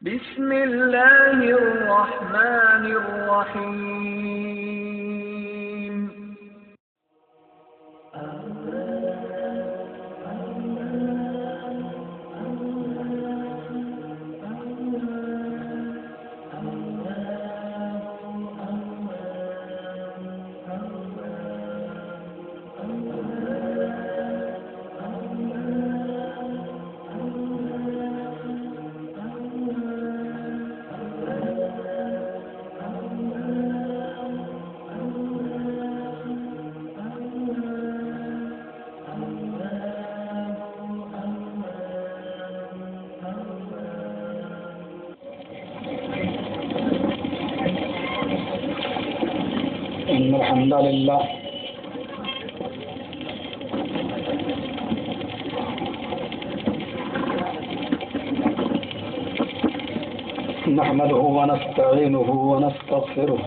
بسم اللہ الرحمن الرحیم. إن الحمد لله نحمده ونستعينه ونستغفره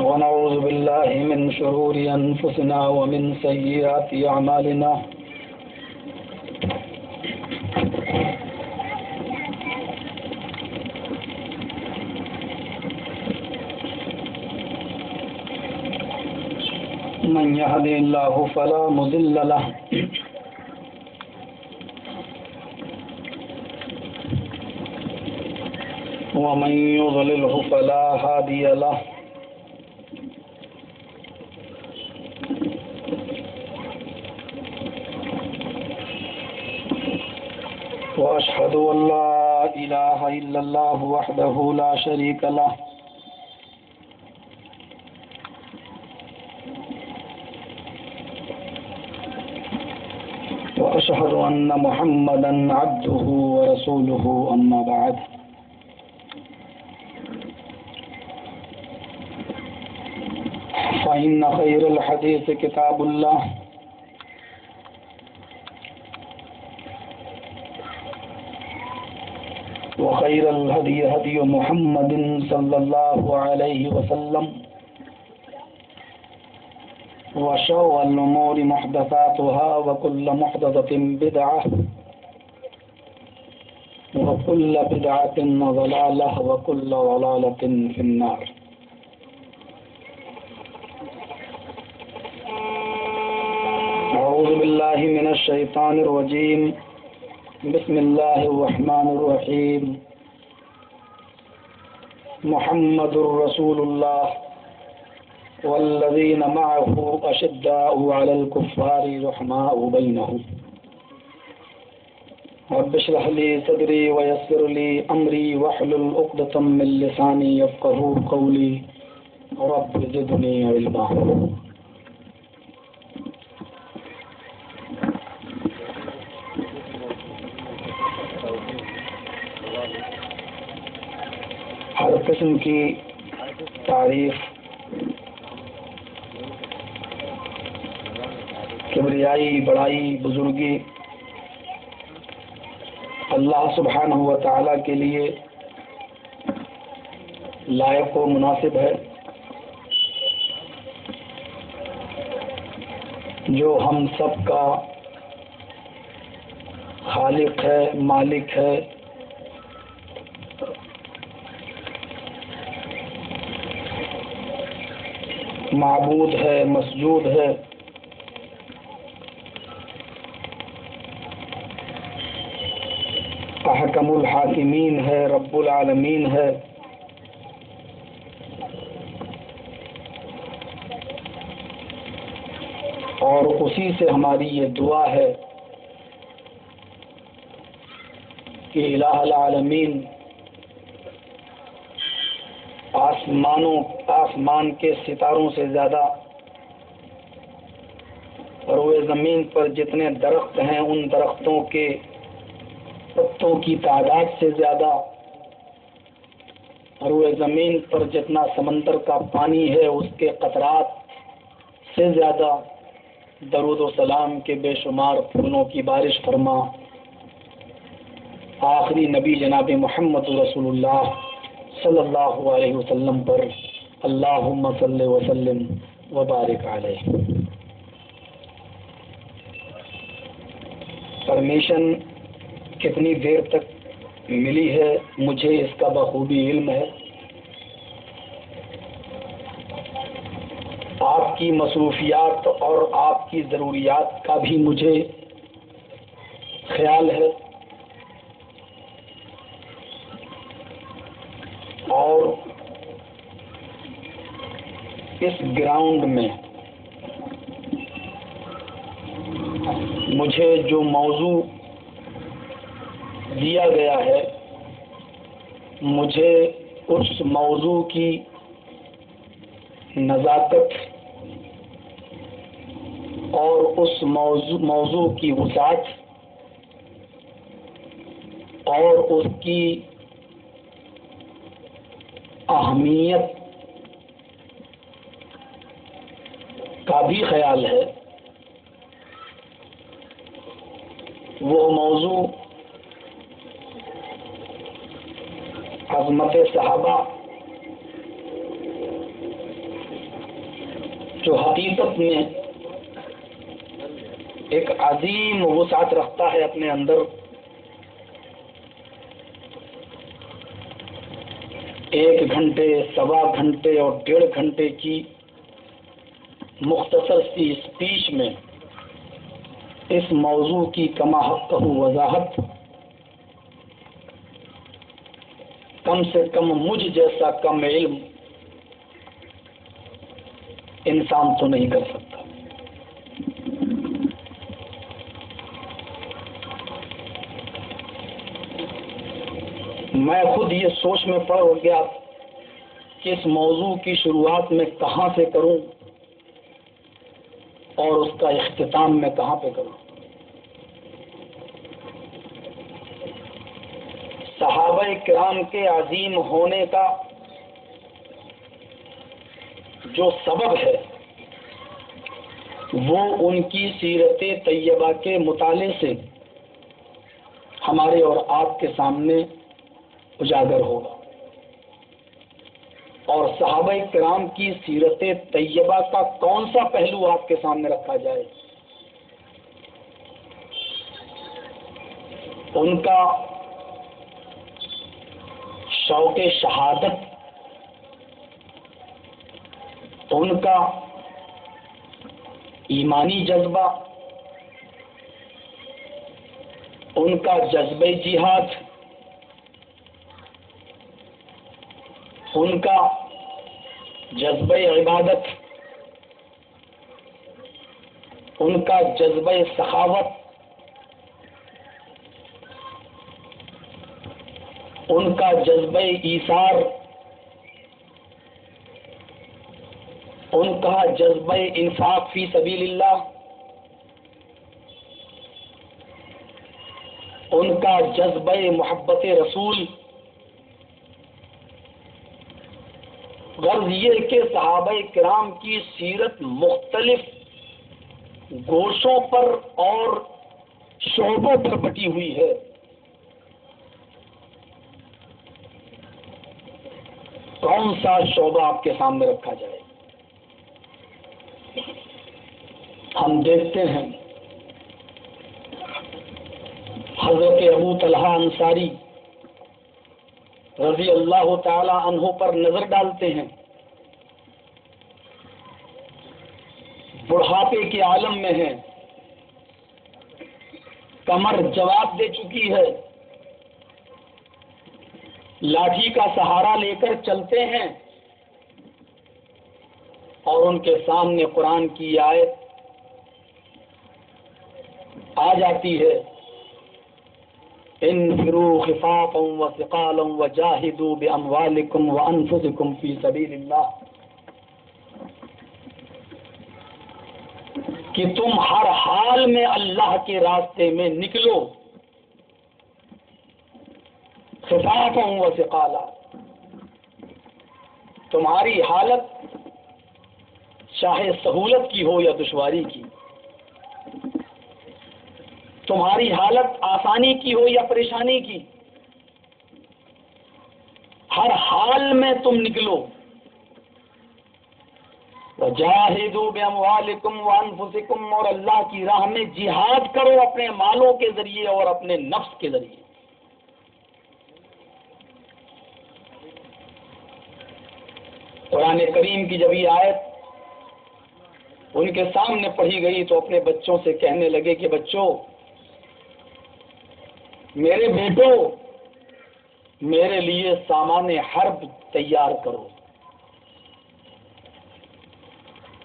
ونعوذ بالله من شرور أنفسنا ومن سيئات أعمالنا من يهدي الله فلا مضل له ومن يضلله فلا هادي له وأشهد أن لا إله إلا الله وحده لا شريك له وأشهد أن محمدا عبده ورسوله أما بعد فإن خير الحديث كتاب الله وخير الهدي هدي محمد صلى الله عليه وسلم وشر الأمور محدثاتها وكل محدثة بدعة وكل بدعة ضلالة وكل ضلالة في النار. أعوذ بالله من الشيطان الرجيم. بسم الله الرحمن الرحيم. محمد رسول الله والذين معه أشداء على الكفار رحماء بينهم رب اشرح لي صدري ويسر لي أمري واحلل عقدة من لساني يفقهوا قولي رب زدني علما. ہر قسم کی تعریف کبریائی بڑائی بزرگی اللہ سبحانہ و تعالی کے لیے لائق و مناسب ہے، جو ہم سب کا خالق ہے، مالک ہے، معبود ہے، مسجود ہے، احکم الحاکمین ہے، رب العالمین ہے. اور اسی سے ہماری یہ دعا ہے کہ الہ العالمین آسمان کے ستاروں سے زیادہ، روئے زمین پر جتنے درخت ہیں ان درختوں کے پتوں کی تعداد سے زیادہ، روئے زمین پر جتنا سمندر کا پانی ہے اس کے قطرات سے زیادہ درود و سلام کے بے شمار پھولوں کی بارش فرما. آخری نبی جناب محمد رسول اللہ صلی اللہ علیہ وسلم پر اللہم صلی وسلم وبارک علیہ۔ پرمیشن کتنی دیر تک ملی ہے مجھے اس کا بخوبی علم ہے۔ آپ کی مصروفیات اور آپ کی ضروریات کا بھی مجھے خیال ہے، اور اس گراؤنڈ میں مجھے جو موضوع دیا گیا ہے مجھے اس موضوع کی نزاکت اور اس موضوع کی وسعت اور اس کی اہمیت کا بھی خیال ہے۔ وہ موضوع عظمت صحابہ جو حقیقت میں ایک عظیم وسعت رکھتا ہے اپنے اندر، ایک گھنٹے، سوا گھنٹے اور 1.5 گھنٹے کی مختصر سی اسپیچ میں اس موضوع کی کما حق وضاحت کم سے کم مجھ جیسا کم علم انسان تو نہیں کر سکتا۔ میں خود یہ سوچ میں پڑ گیا کہ اس موضوع کی شروعات میں کہاں سے کروں اور اس کا اختتام میں کہاں پہ کروں۔ صحابہ کرام کے عظیم ہونے کا جو سبب ہے وہ ان کی سیرت طیبہ کے مطالعے سے ہمارے اور آپ کے سامنے اجاگر ہوگا، اور صحابہ کرام کی سیرت طیبہ کا کون سا پہلو آپ کے سامنے رکھا جائے، ان کا شوق شہادت، ان کا ایمانی جذبہ، ان کا جذبہ جہاد، ان کا جذبہ عبادت، ان کا جذبہ سخاوت، ان کا جذبہ ایثار، ان کا جذبہ انفاق فی سبیل اللہ، ان کا جذبہ محبت رسول۔ غرض یہ کہ صحابہ کرام کی سیرت مختلف گوشوں پر اور شعبوں پر بٹی ہوئی ہے۔ کون سا شعبہ آپ کے سامنے رکھا جائے؟ ہم دیکھتے ہیں حضرت ابو طلحہ انصاری رضی اللہ تعالی عنہ پر نظر ڈالتے ہیں، بڑھاپے کے عالم میں ہیں، کمر جواب دے چکی ہے، لاٹھی کا سہارا لے کر چلتے ہیں، اور ان کے سامنے قرآن کی آیت آ جاتی ہے، انفروا خفافا وثقالا وجاهدوا باموالكم وانفسكم في سبيل الله، کہ تم ہر حال میں اللہ کے راستے میں نکلو، خفافا وثقالا، تمہاری حالت چاہے سہولت کی ہو یا دشواری کی، تمہاری حالت آسانی کی ہو یا پریشانی کی، ہر حال میں تم نکلو، وَجَاهِدُوا بِأَمْوَالِكُمْ وَأَنفُسِكُمْ، اور اللہ کی راہ میں جہاد کرو اپنے مالوں کے ذریعے اور اپنے نفس کے ذریعے۔ قرآن کریم کی جب یہ آیت ان کے سامنے پڑھی گئی تو اپنے بچوں سے کہنے لگے کہ بچوں، میرے بیٹو، میرے لیے سامان حرب تیار کرو،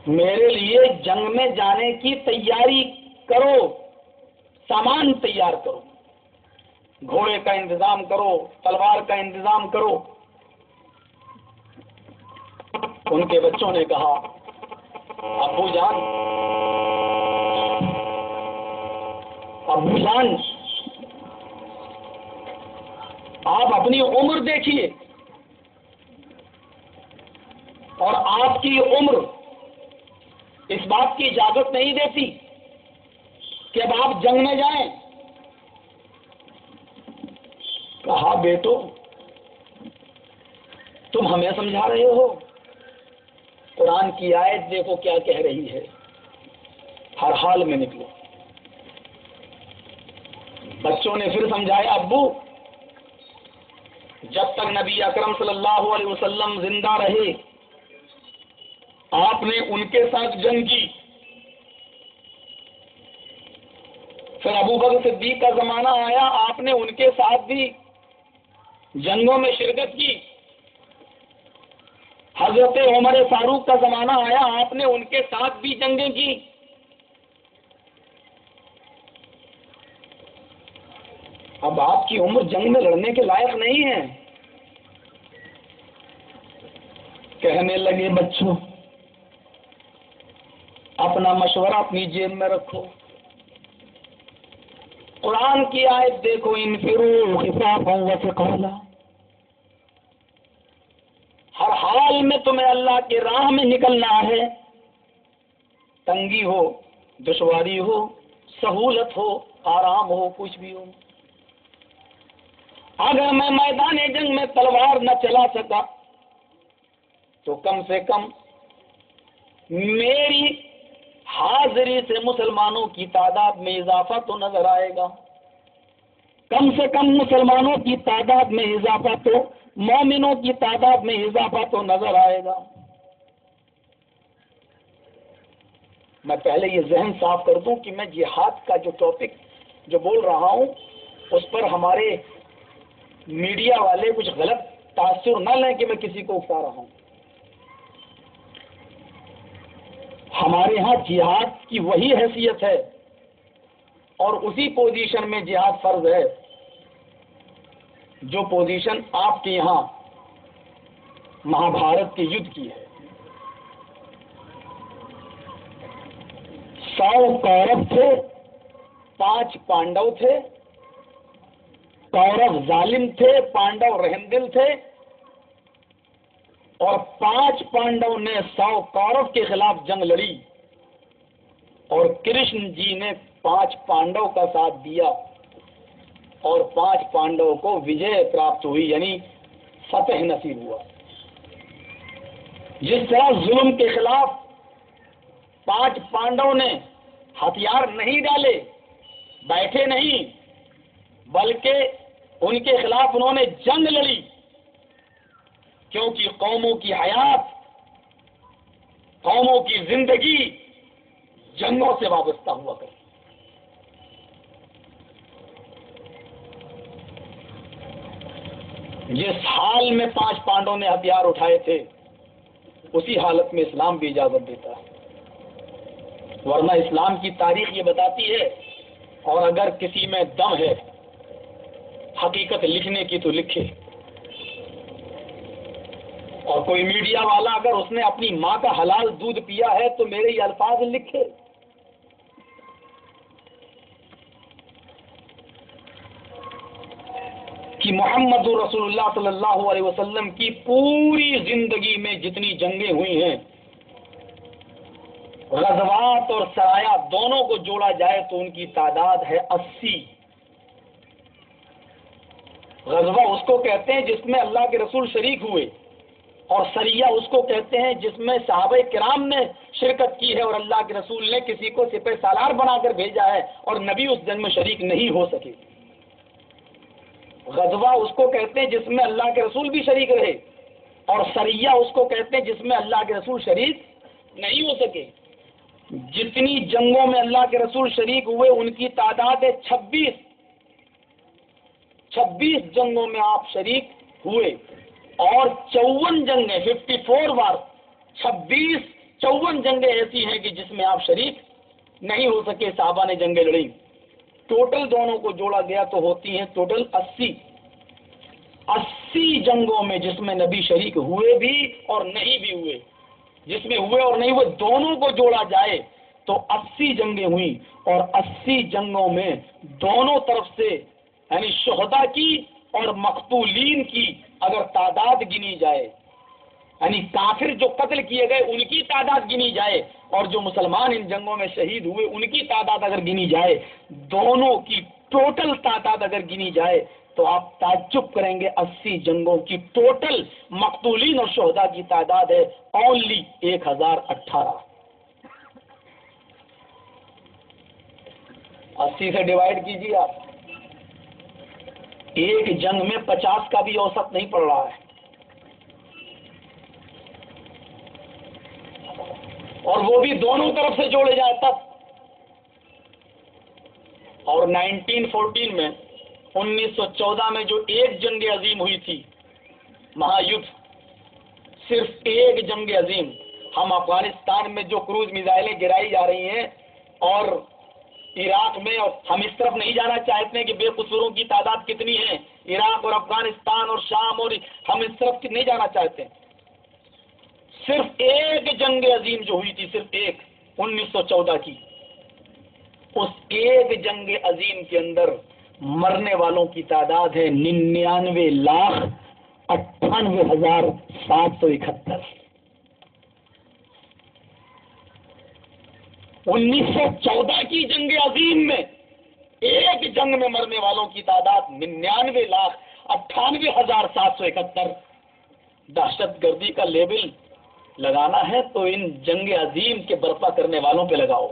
میرے لیے جنگ میں جانے کی تیاری کرو، سامان تیار کرو، گھوڑے کا انتظام کرو، تلوار کا انتظام کرو۔ ان کے بچوں نے کہا ابو جان، ابو جان، آپ اپنی عمر دیکھیے، اور آپ کی عمر اس بات کی اجازت نہیں دیتی کہ اب آپ جنگ میں جائیں۔ کہا بیٹو، تم ہمیں سمجھا رہے ہو، قرآن کی آیت دیکھو کیا کہہ رہی ہے، ہر حال میں نکلو۔ بچوں نے پھر سمجھایا ابو، جب تک نبی اکرم صلی اللہ علیہ وسلم زندہ رہے آپ نے ان کے ساتھ جنگ کی، پھر ابو بکر صدیق کا زمانہ آیا، آپ نے ان کے ساتھ بھی جنگوں میں شرکت کی، حضرت عمر فاروق کا زمانہ آیا، آپ نے ان کے ساتھ بھی جنگیں کی۔ اب آپ کی عمر جنگ میں لڑنے کے لائق نہیں ہے۔ کہنے لگے بچوں، اپنا مشورہ اپنی جیب میں رکھو، قرآن کی آیت دیکھو، انفروا خفافا وثقالا، ہر حال میں تمہیں اللہ کی راہ میں نکلنا ہے، تنگی ہو، دشواری ہو، سہولت ہو، آرام ہو، کچھ بھی ہو۔ اگر میں میدان جنگ میں تلوار نہ چلا سکا تو کم سے کم میری حاضری سے مسلمانوں کی تعداد میں اضافہ تو نظر آئے گا، کم سے کم مسلمانوں کی تعداد میں اضافہ تو، مومنوں کی تعداد میں اضافہ تو نظر آئے گا۔ میں پہلے یہ ذہن صاف کر دوں کہ میں جہاد کا جو ٹاپک جو بول رہا ہوں اس پر ہمارے میڈیا والے کچھ غلط تاثر نہ لیں کہ میں کسی کو اکسا رہا ہوں۔ ہمارے ہاں جہاد کی وہی حیثیت ہے اور اسی پوزیشن میں جہاد فرض ہے جو پوزیشن آپ کے یہاں مہابھارت کے یدھ کی ہے۔ 100 کورو تھے، 5 پانڈو تھے، کورو ظالم تھے، پانڈو رحمدل تھے، اور 5 پانڈو نے 100 کورو کے خلاف جنگ لڑی، اور کرشن جی نے 5 پانڈو کا ساتھ دیا، اور 5 پانڈو کو وجے پراپت ہوئی، یعنی فتح نصیب ہوا۔ جس طرح ظلم کے خلاف 5 پانڈو نے ہتھیار نہیں ڈالے، بیٹھے نہیں، بلکہ ان کے خلاف انہوں نے جنگ لڑی، کیونکہ قوموں کی حیات، قوموں کی زندگی جنگوں سے وابستہ ہوا کرتی۔ جس حال میں 5 پانڈوں نے ہتھیار اٹھائے تھے اسی حالت میں اسلام بھی اجازت دیتا ہے، ورنہ اسلام کی تاریخ یہ بتاتی ہے، اور اگر کسی میں دم ہے حقیقت لکھنے کی تو لکھے۔ اور کوئی میڈیا والا اگر اس نے اپنی ماں کا حلال دودھ پیا ہے تو میرے یہ الفاظ لکھے۔ کہ محمد رسول اللہ صلی اللہ علیہ وسلم کی پوری زندگی میں جتنی جنگیں ہوئی ہیں، غزوات اور سرایا دونوں کو جوڑا جائے تو ان کی تعداد ہے 80۔ غزوہ اس کو کہتے ہیں جس میں اللہ کے رسول شریک ہوئے، اور سریہ اس کو کہتے ہیں جس میں صحابہ کرام نے شرکت کی ہے اور اللہ کے رسول نے کسی کو سپہ سالار بنا کر بھیجا ہے اور نبی اس جنگ میں شریک نہیں ہو سکے۔ غزوہ اس کو کہتے ہیں جس میں اللہ کے رسول بھی شریک رہے، اور سریہ اس کو کہتے ہیں جس میں اللہ کے رسول شریک نہیں ہو سکے۔ جتنی جنگوں میں اللہ کے رسول شریک ہوئے ان کی تعداد ہے 26 جنگوں میں آپ شریک ہوئے، اور 54 جنگیں 54 بار 54 جنگیں ایسی ہیں کہ جس میں آپ شریک نہیں ہو سکے، صحابہ نے جنگیں لڑی۔ ٹوٹل دونوں کو جوڑا گیا تو ہوتی ہیں ٹوٹل 80 جنگوں میں جس میں نبی شریک ہوئے بھی اور نہیں بھی ہوئے، جس میں ہوئے اور نہیں ہوئے دونوں کو جوڑا جائے تو 80 جنگیں ہوئیں، اور 80 جنگوں میں دونوں طرف سے یعنی شہداء کی اور مقتولین کی اگر تعداد گنی جائے، یعنی کافر جو قتل کیے گئے ان کی تعداد گنی جائے اور جو مسلمان ان جنگوں میں شہید ہوئے ان کی تعداد اگر گنی جائے، دونوں کی ٹوٹل تعداد اگر گنی جائے تو آپ تعجب کریں گے 80 جنگوں کی ٹوٹل مقتولین اور شہداء کی تعداد ہے اونلی 1018۔ 80 سے ڈیوائڈ کیجیے آپ، ایک جنگ میں 50 کا بھی اوسط نہیں پڑ رہا ہے، اور وہ بھی دونوں طرف سے جوڑے جائے تب۔ اور 1914 میں 1914 میں جو ایک جنگ عظیم ہوئی تھی مہا یدھ، صرف ایک جنگ عظیم، ہم افغانستان میں جو کروز میزائلیں گرائی جا رہی ہیں اور عراق میں، اور ہم اس طرف نہیں جانا چاہتے ہیں کہ بے قصوروں کی تعداد کتنی ہے، عراق اور افغانستان اور شام، اور ہم اس طرف نہیں جانا چاہتے، صرف ایک جنگ عظیم جو ہوئی تھی، صرف ایک 1914 کی، اس ایک جنگ عظیم کے اندر مرنے والوں کی تعداد ہے 99,98,771۔ 1914 کی جنگ عظیم میں ایک جنگ میں مرنے والوں کی تعداد 99,98,771۔ دہشت گردی کا لیبل لگانا ہے تو ان جنگ عظیم کے برپا کرنے والوں پہ لگاؤ،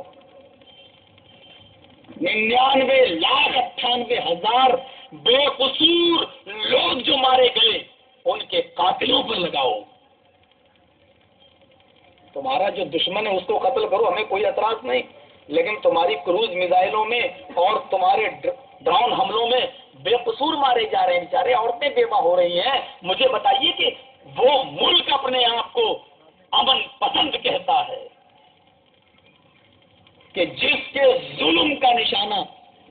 99,98,000 بے قصور لوگ جو مارے گئے ان کے قاتلوں پر لگاؤ۔ تمہارا جو دشمن ہے اس کو قتل کرو، ہمیں کوئی اعتراض نہیں، لیکن تمہاری کروز میزائلوں میں اور تمہارے ڈرون حملوں میں بے قصور مارے جا رہے ہیں، بیچارے عورتیں بیوہ ہو رہی ہیں۔ مجھے بتائیے کہ وہ ملک اپنے آپ کو امن پسند کہتا ہے کہ جس کے ظلم کا نشانہ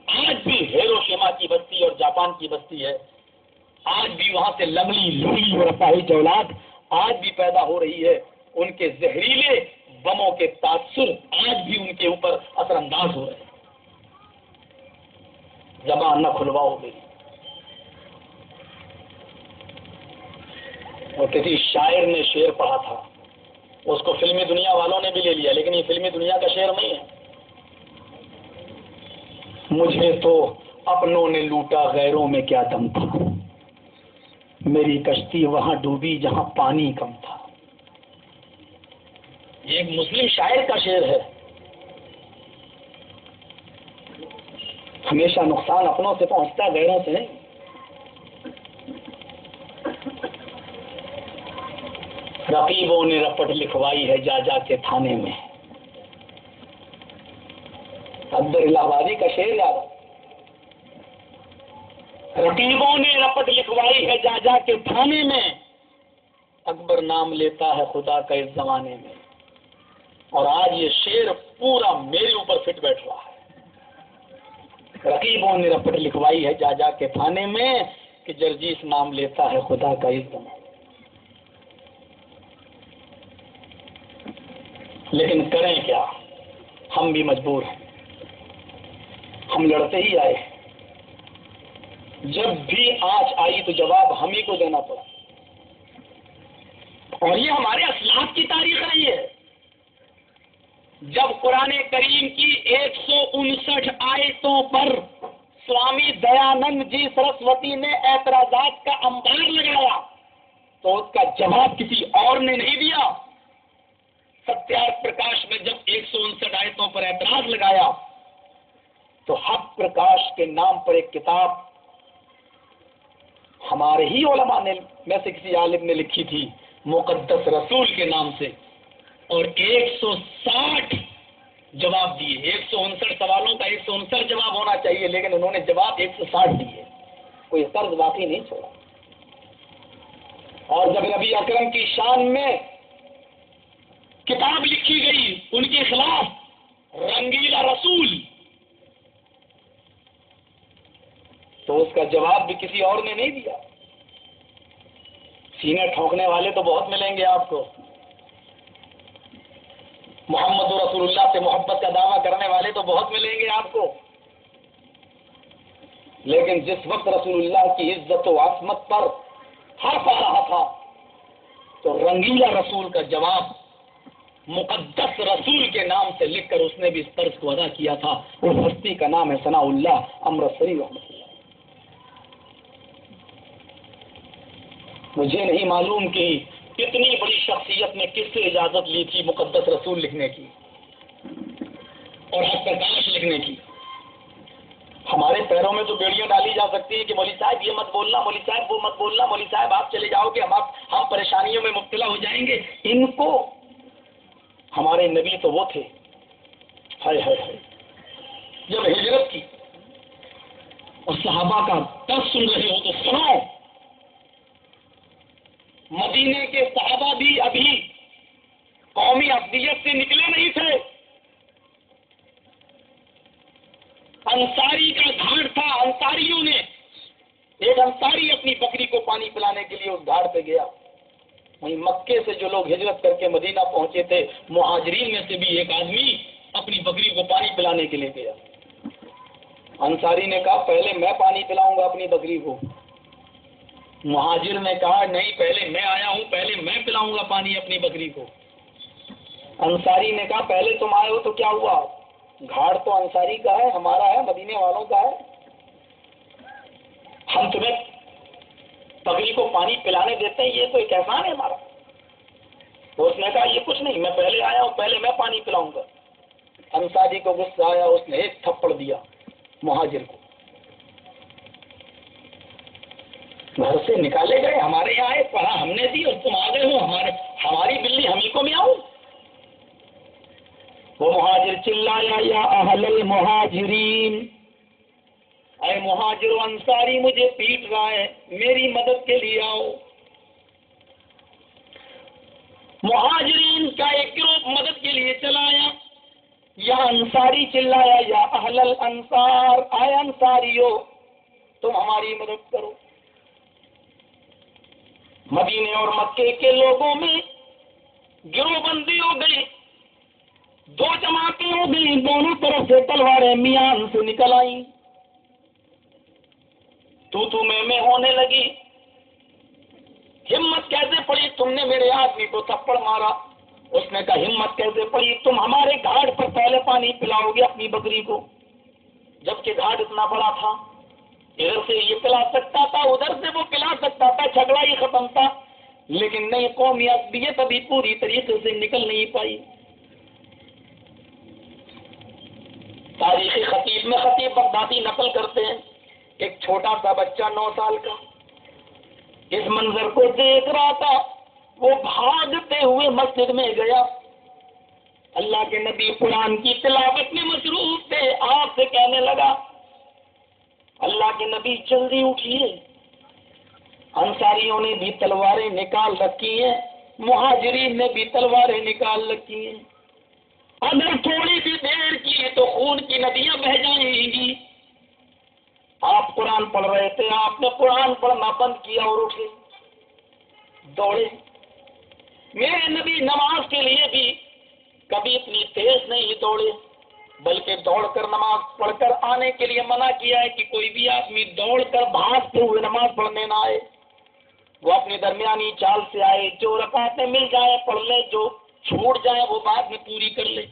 آج بھی ہیروشیما کی بستی اور جاپان کی بستی ہے، آج بھی وہاں سے لملی لوئی اور اپاہج اولاد آج بھی پیدا ہو رہی ہے، ان کے زہریلے بموں کے تاثر آج بھی ان کے اوپر اثر انداز ہو رہے ہیں۔ زبان نہ کھلواؤ میری۔ اور کسی شاعر نے شعر پڑھا تھا، اس کو فلمی دنیا والوں نے بھی لے لیا، لیکن یہ فلمی دنیا کا شعر نہیں ہے۔ مجھے تو اپنوں نے لوٹا غیروں میں کیا دم تھا، میری کشتی وہاں ڈوبی جہاں پانی کم تھا۔ یہ ایک مسلم شاعر کا شعر ہے۔ ہمیشہ نقصان اپنوں سے پہنچتا ہے، غیروں سے نہیں۔ رقیبوں نے رپٹ لکھوائی ہے جا جا کے تھانے میں، اکبر الہ آبادی کا شعر یاد۔ رقیبوں نے رپٹ لکھوائی ہے جا جا کے تھانے میں، اکبر نام لیتا ہے خدا کا اس زمانے میں۔ اور آج یہ شعر پورا میرے اوپر فٹ بیٹھ رہا ہے۔ رقیبوں نے رپٹ لکھوائی ہے جا جا کے تھانے میں کہ جرجیس نام لیتا ہے خدا کا اس زمانے میں۔ لیکن کریں کیا، ہم بھی مجبور ہیں، ہم لڑتے ہی آئے، جب بھی آنچ آئی تو جواب ہم ہی کو دینا پڑا، اور یہ ہمارے اسلاف کی تاریخ رہی ہے۔ جب قرآن کریم کی 159 آیتوں پر سوامی دیانند جی سرسوتی نے اعتراضات کا انبار لگایا، تو اس کا جواب کسی اور نے نہیں دیا. ستیارتھ پرکاش میں جب 159 آیتوں پر اعتراض لگایا تو حق پرکاش کے نام پر ایک کتاب ہمارے ہی علماء نے میں سے کسی عالم نے لکھی تھی مقدس رسول کے نام سے, اور 160 جواب دیے. 159 سوالوں کا 159 جواب ہونا چاہیے, لیکن انہوں نے جواب 160 دیے. کوئی طرز باقی نہیں چھوڑا. اور جب نبی اکرم کی شان میں کتاب لکھی گئی ان کے خلاف رنگیلا رسول, تو اس کا جواب بھی کسی اور نے نہیں دیا. سینے ٹھونکنے والے تو بہت ملیں گے آپ کو, محمد رسول اللہ سے محبت کا دعویٰ کرنے والے تو بہت ملیں گے آپ کو, لیکن جس وقت رسول اللہ کی عزت و عصمت پر حرف آ رہا تھا تو رنگیلا رسول کا جواب مقدس رسول کے نام سے لکھ کر اس نے بھی اس طرز کو ادا کیا تھا. اس ہستی کا نام ہے ثناء اللہ امرتسری رحمۃ اللہ. مجھے نہیں معلوم کہ اتنی بڑی شخصیت نے کس سے اجازت لی تھی مقدس رسول لکھنے کی اور حق پرکاش لکھنے کی. ہمارے پیروں میں تو بیڑیاں ڈالی جا سکتی ہیں کہ مولوی صاحب یہ مت بولنا, مولوی صاحب وہ مت بولنا, مولوی صاحب آپ چلے جاؤ گے ہم پریشانیوں میں مبتلا ہو جائیں گے. ان کو ہمارے نبی تو وہ تھے, ہائے ہائے ہائے, جب ہجرت کی اور صحابہ کا دس سن رہے ہو تو سنو. مدینے کے صحابہ بھی ابھی قومی افضلیت سے نکلے نہیں تھے. انصاری کا گھاٹ تھا, انصاریوں نے, ایک انصاری اپنی بکری کو پانی پلانے کے لیے اس گھاٹ پہ گیا. وہیں مکے سے جو لوگ ہجرت کر کے مدینہ پہنچے تھے مہاجرین میں سے بھی ایک آدمی اپنی بکری کو پانی پلانے کے لیے گیا. انصاری نے کہا پہلے میں پانی پلاؤں گا اپنی بکری کو. مہاجر نے کہا نہیں, پہلے میں آیا ہوں, پہلے میں پلاؤں گا پانی اپنی بکری کو. انصاری نے کہا پہلے تم آئے ہو تو کیا ہوا, گھاٹ تو انصاری کا ہے, ہمارا ہے, مدینے والوں کا ہے, ہم تمہیں بکری کو پانی پلانے دیتے ہیں, یہ تو ایک احسان ہے ہمارا. تو اس نے کہا یہ کچھ نہیں, میں پہلے آیا ہوں, پہلے میں پانی پلاؤں گا. انصاری کو غصہ آیا, اس نے ایک تھپڑ دیا مہاجر کو. گھر سے نکالے گئے, ہمارے یہاں آئے, پڑھا ہم نے دی اور تم آ گئے ہو, ہماری بلی ہم ہی کو میں آؤں. وہ مہاجر چلایا یا اہل المہاجرین, اے مہاجر و انصاری مجھے پیٹ رہا ہے, میری مدد کے لیے آؤ. مہاجرین کا ایک گروپ مدد کے لیے چلا آیا. یا انصاری چلایا یا اہل الانصار, اے انصاریو تم ہماری مدد کرو. مدینے اور مکے کے لوگوں میں گروہ بندی ہو گئی, دو جماعتیں ہو گئی, دونوں طرف سے تلواریں میان سے نکل آئیں. تو میں ہونے لگی. ہمت کیسے پڑی, تم نے میرے آدمی کو تھپڑ مارا. اس نے کہا ہمت کیسے پڑی, تم ہمارے گھاٹ پر پہلے پانی پلاؤ گے اپنی بکری کو, جبکہ گھاٹ اتنا بڑا تھا. ادھر سے یہ پلا سکتا تھا, ادھر سے وہ پلا سکتا تھا, جھگڑا ہی ختم تھا. لیکن نہیں, قومی عصبیت ابھی پوری طریقے سے نکل نہیں پائی. تاریخی خطیب میں خطیب بغدادی نقل کرتے ہیں, ایک چھوٹا سا بچہ 9 سال کا اس منظر کو دیکھ رہا تھا, وہ بھاگتے ہوئے مسجد میں گیا. اللہ کے نبی قرآن کی تلاوت میں مصروف تھے, آپ سے کہنے لگا اللہ کے نبی جلدی اٹھیے. انصاریوں نے بھی تلواریں نکال رکھی ہیں, مہاجرین نے بھی تلواریں نکال رکھی ہیں. اگر تھوڑی بھی دیر کی تو خون کی ندیاں بہہ جائیں گی. آپ قرآن پڑھ رہے تھے, آپ نے قرآن پڑھنا بند کیا اور اٹھے, دوڑے. میرے نبی نماز کے لیے بھی کبھی اتنی تیز نہیں دوڑے, بلکہ دوڑ کر نماز پڑھ کر آنے کے لیے منع کیا ہے کہ کوئی بھی آدمی دوڑ کر بھاگتے ہوئے نماز پڑھنے نہ آئے. وہ اپنی درمیانی چال سے آئے, جو رکعتیں مل جائیں پڑھ لے, جو چھوٹ جائیں وہ بعد میں پوری کر لے.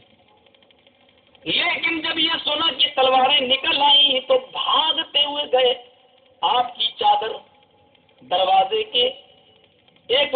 لیکن جب یہ سنا کہ تلواریں نکل آئی تو بھاگتے ہوئے گئے. آپ کی چادر دروازے کے ایک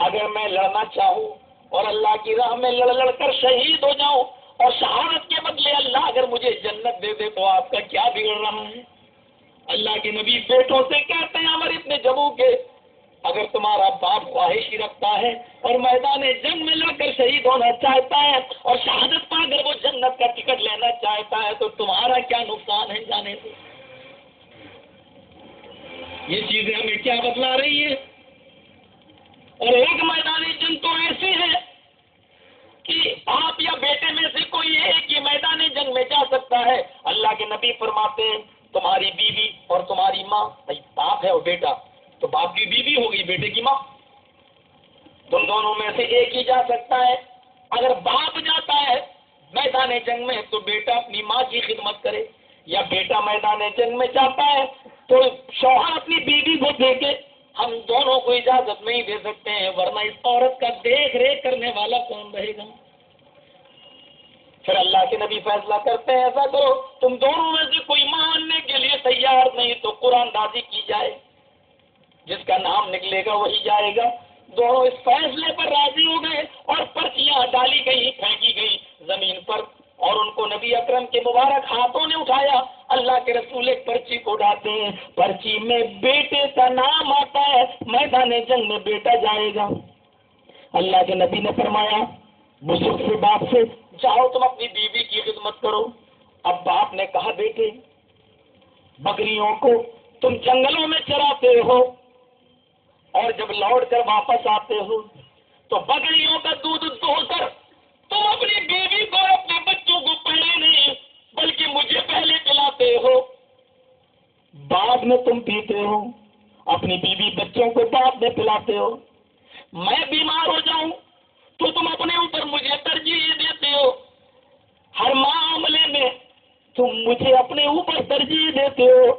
اگر میں لڑنا چاہوں اور اللہ کی راہ میں لڑ لڑ کر شہید ہو جاؤں اور شہادت کے بدلے اللہ اگر مجھے جنت دے دے تو آپ کا کیا بگڑ رہا ہے؟ اللہ کے نبی بیٹوں سے کہتے ہیں عمر ابن جموع کے، اگر تمہارا باپ خواہش ہی رکھتا ہے اور میدان جنگ میں لڑ کر شہید ہونا چاہتا ہے اور شہادت پا کر وہ جنت کا ٹکٹ لینا چاہتا ہے تو تمہارا کیا نقصان ہے؟ جانے دو۔ یہ چیزیں ہمیں کیا بتلا رہی ہیں؟ اور ایک میدان جنگ تو ایسی ہے کہ باپ یا بیٹے میں سے کوئی ایک ہی میدان جنگ میں جا سکتا ہے۔ اللہ کے نبی فرماتے ہیں تمہاری بیوی اور تمہاری ماں، باپ ہے اور بیٹا، تو باپ کی بیوی ہوگی، بیٹے کی ماں، تم دونوں میں سے ایک ہی جا سکتا ہے۔ اگر باپ جاتا ہے میدان جنگ میں تو بیٹا اپنی ماں کی خدمت کرے، یا بیٹا میدان جنگ میں جاتا ہے تو شوہر اپنی بیوی کو دے کے ہم دونوں کو اجازت نہیں دے سکتے ہیں، ورنہ اس عورت کا دیکھ ریکھ کرنے والا کون رہے گا؟ پھر اللہ کے نبی فیصلہ کرتے ہیں ایسا کرو تم دونوں میں سے کوئی ماننے کے لیے تیار نہیں تو قرآن دازی کی جائے، جس کا نام نکلے گا وہی جائے گا۔ دونوں اس فیصلے پر راضی ہو گئے اور پرچیاں ڈالی گئی، پھینکی گئی زمین پر، اور ان کو نبی اکرم کے مبارک ہاتھوں نے اٹھایا۔ اللہ کے رسول ایک پرچی کو اٹھاتے ہیں، پرچی میں بیٹے کا نام آتا ہے، میدان جنگ میں بیٹا جائے گا۔ اللہ کے نبی نے فرمایا بزرگ سے باپ سے، جاؤ تم اپنی بیوی کی خدمت کرو۔ اب باپ نے کہا بیٹے بکریوں کو تم جنگلوں میں چراتے ہو اور جب لوٹ کر واپس آتے ہو تو بکریوں کا دودھ دو کر تم اپنی بیوی کو اور اپنے بچوں کو پہلے نہیں بلکہ مجھے پہلے پلاتے ہو، بعد میں تم پیتے ہو، اپنی بیوی بچوں کو بعد میں پلاتے ہو۔ میں بیمار ہو جاؤں تو تم اپنے اوپر مجھے ترجیح دیتے ہو، ہر معاملے میں تم مجھے اپنے اوپر ترجیح دیتے ہو،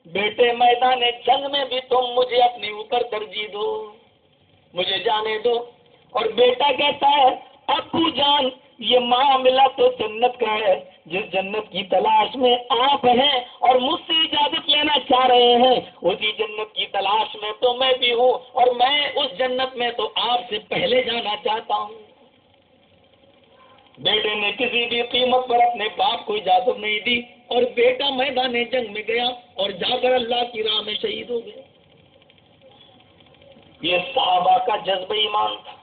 بیٹے میدان جنگ میں بھی تم مجھے اپنے اوپر ترجیح دو، مجھے جانے دو۔ اور بیٹا کہتا ہے ابو جان یہ معاملہ تو جنت کا ہے، جس جنت کی تلاش میں آپ ہیں اور مجھ سے اجازت لینا چاہ رہے ہیں، اسی جنت کی تلاش میں تو میں بھی ہوں، اور میں اس جنت میں تو آپ سے پہلے جانا چاہتا ہوں۔ بیٹے نے کسی بھی قیمت پر اپنے باپ کو اجازت نہیں دی اور بیٹا میدان جنگ میں گیا اور جا کر اللہ کی راہ میں شہید ہو گیا۔ یہ صحابہ کا جذبہ ایمان تھا۔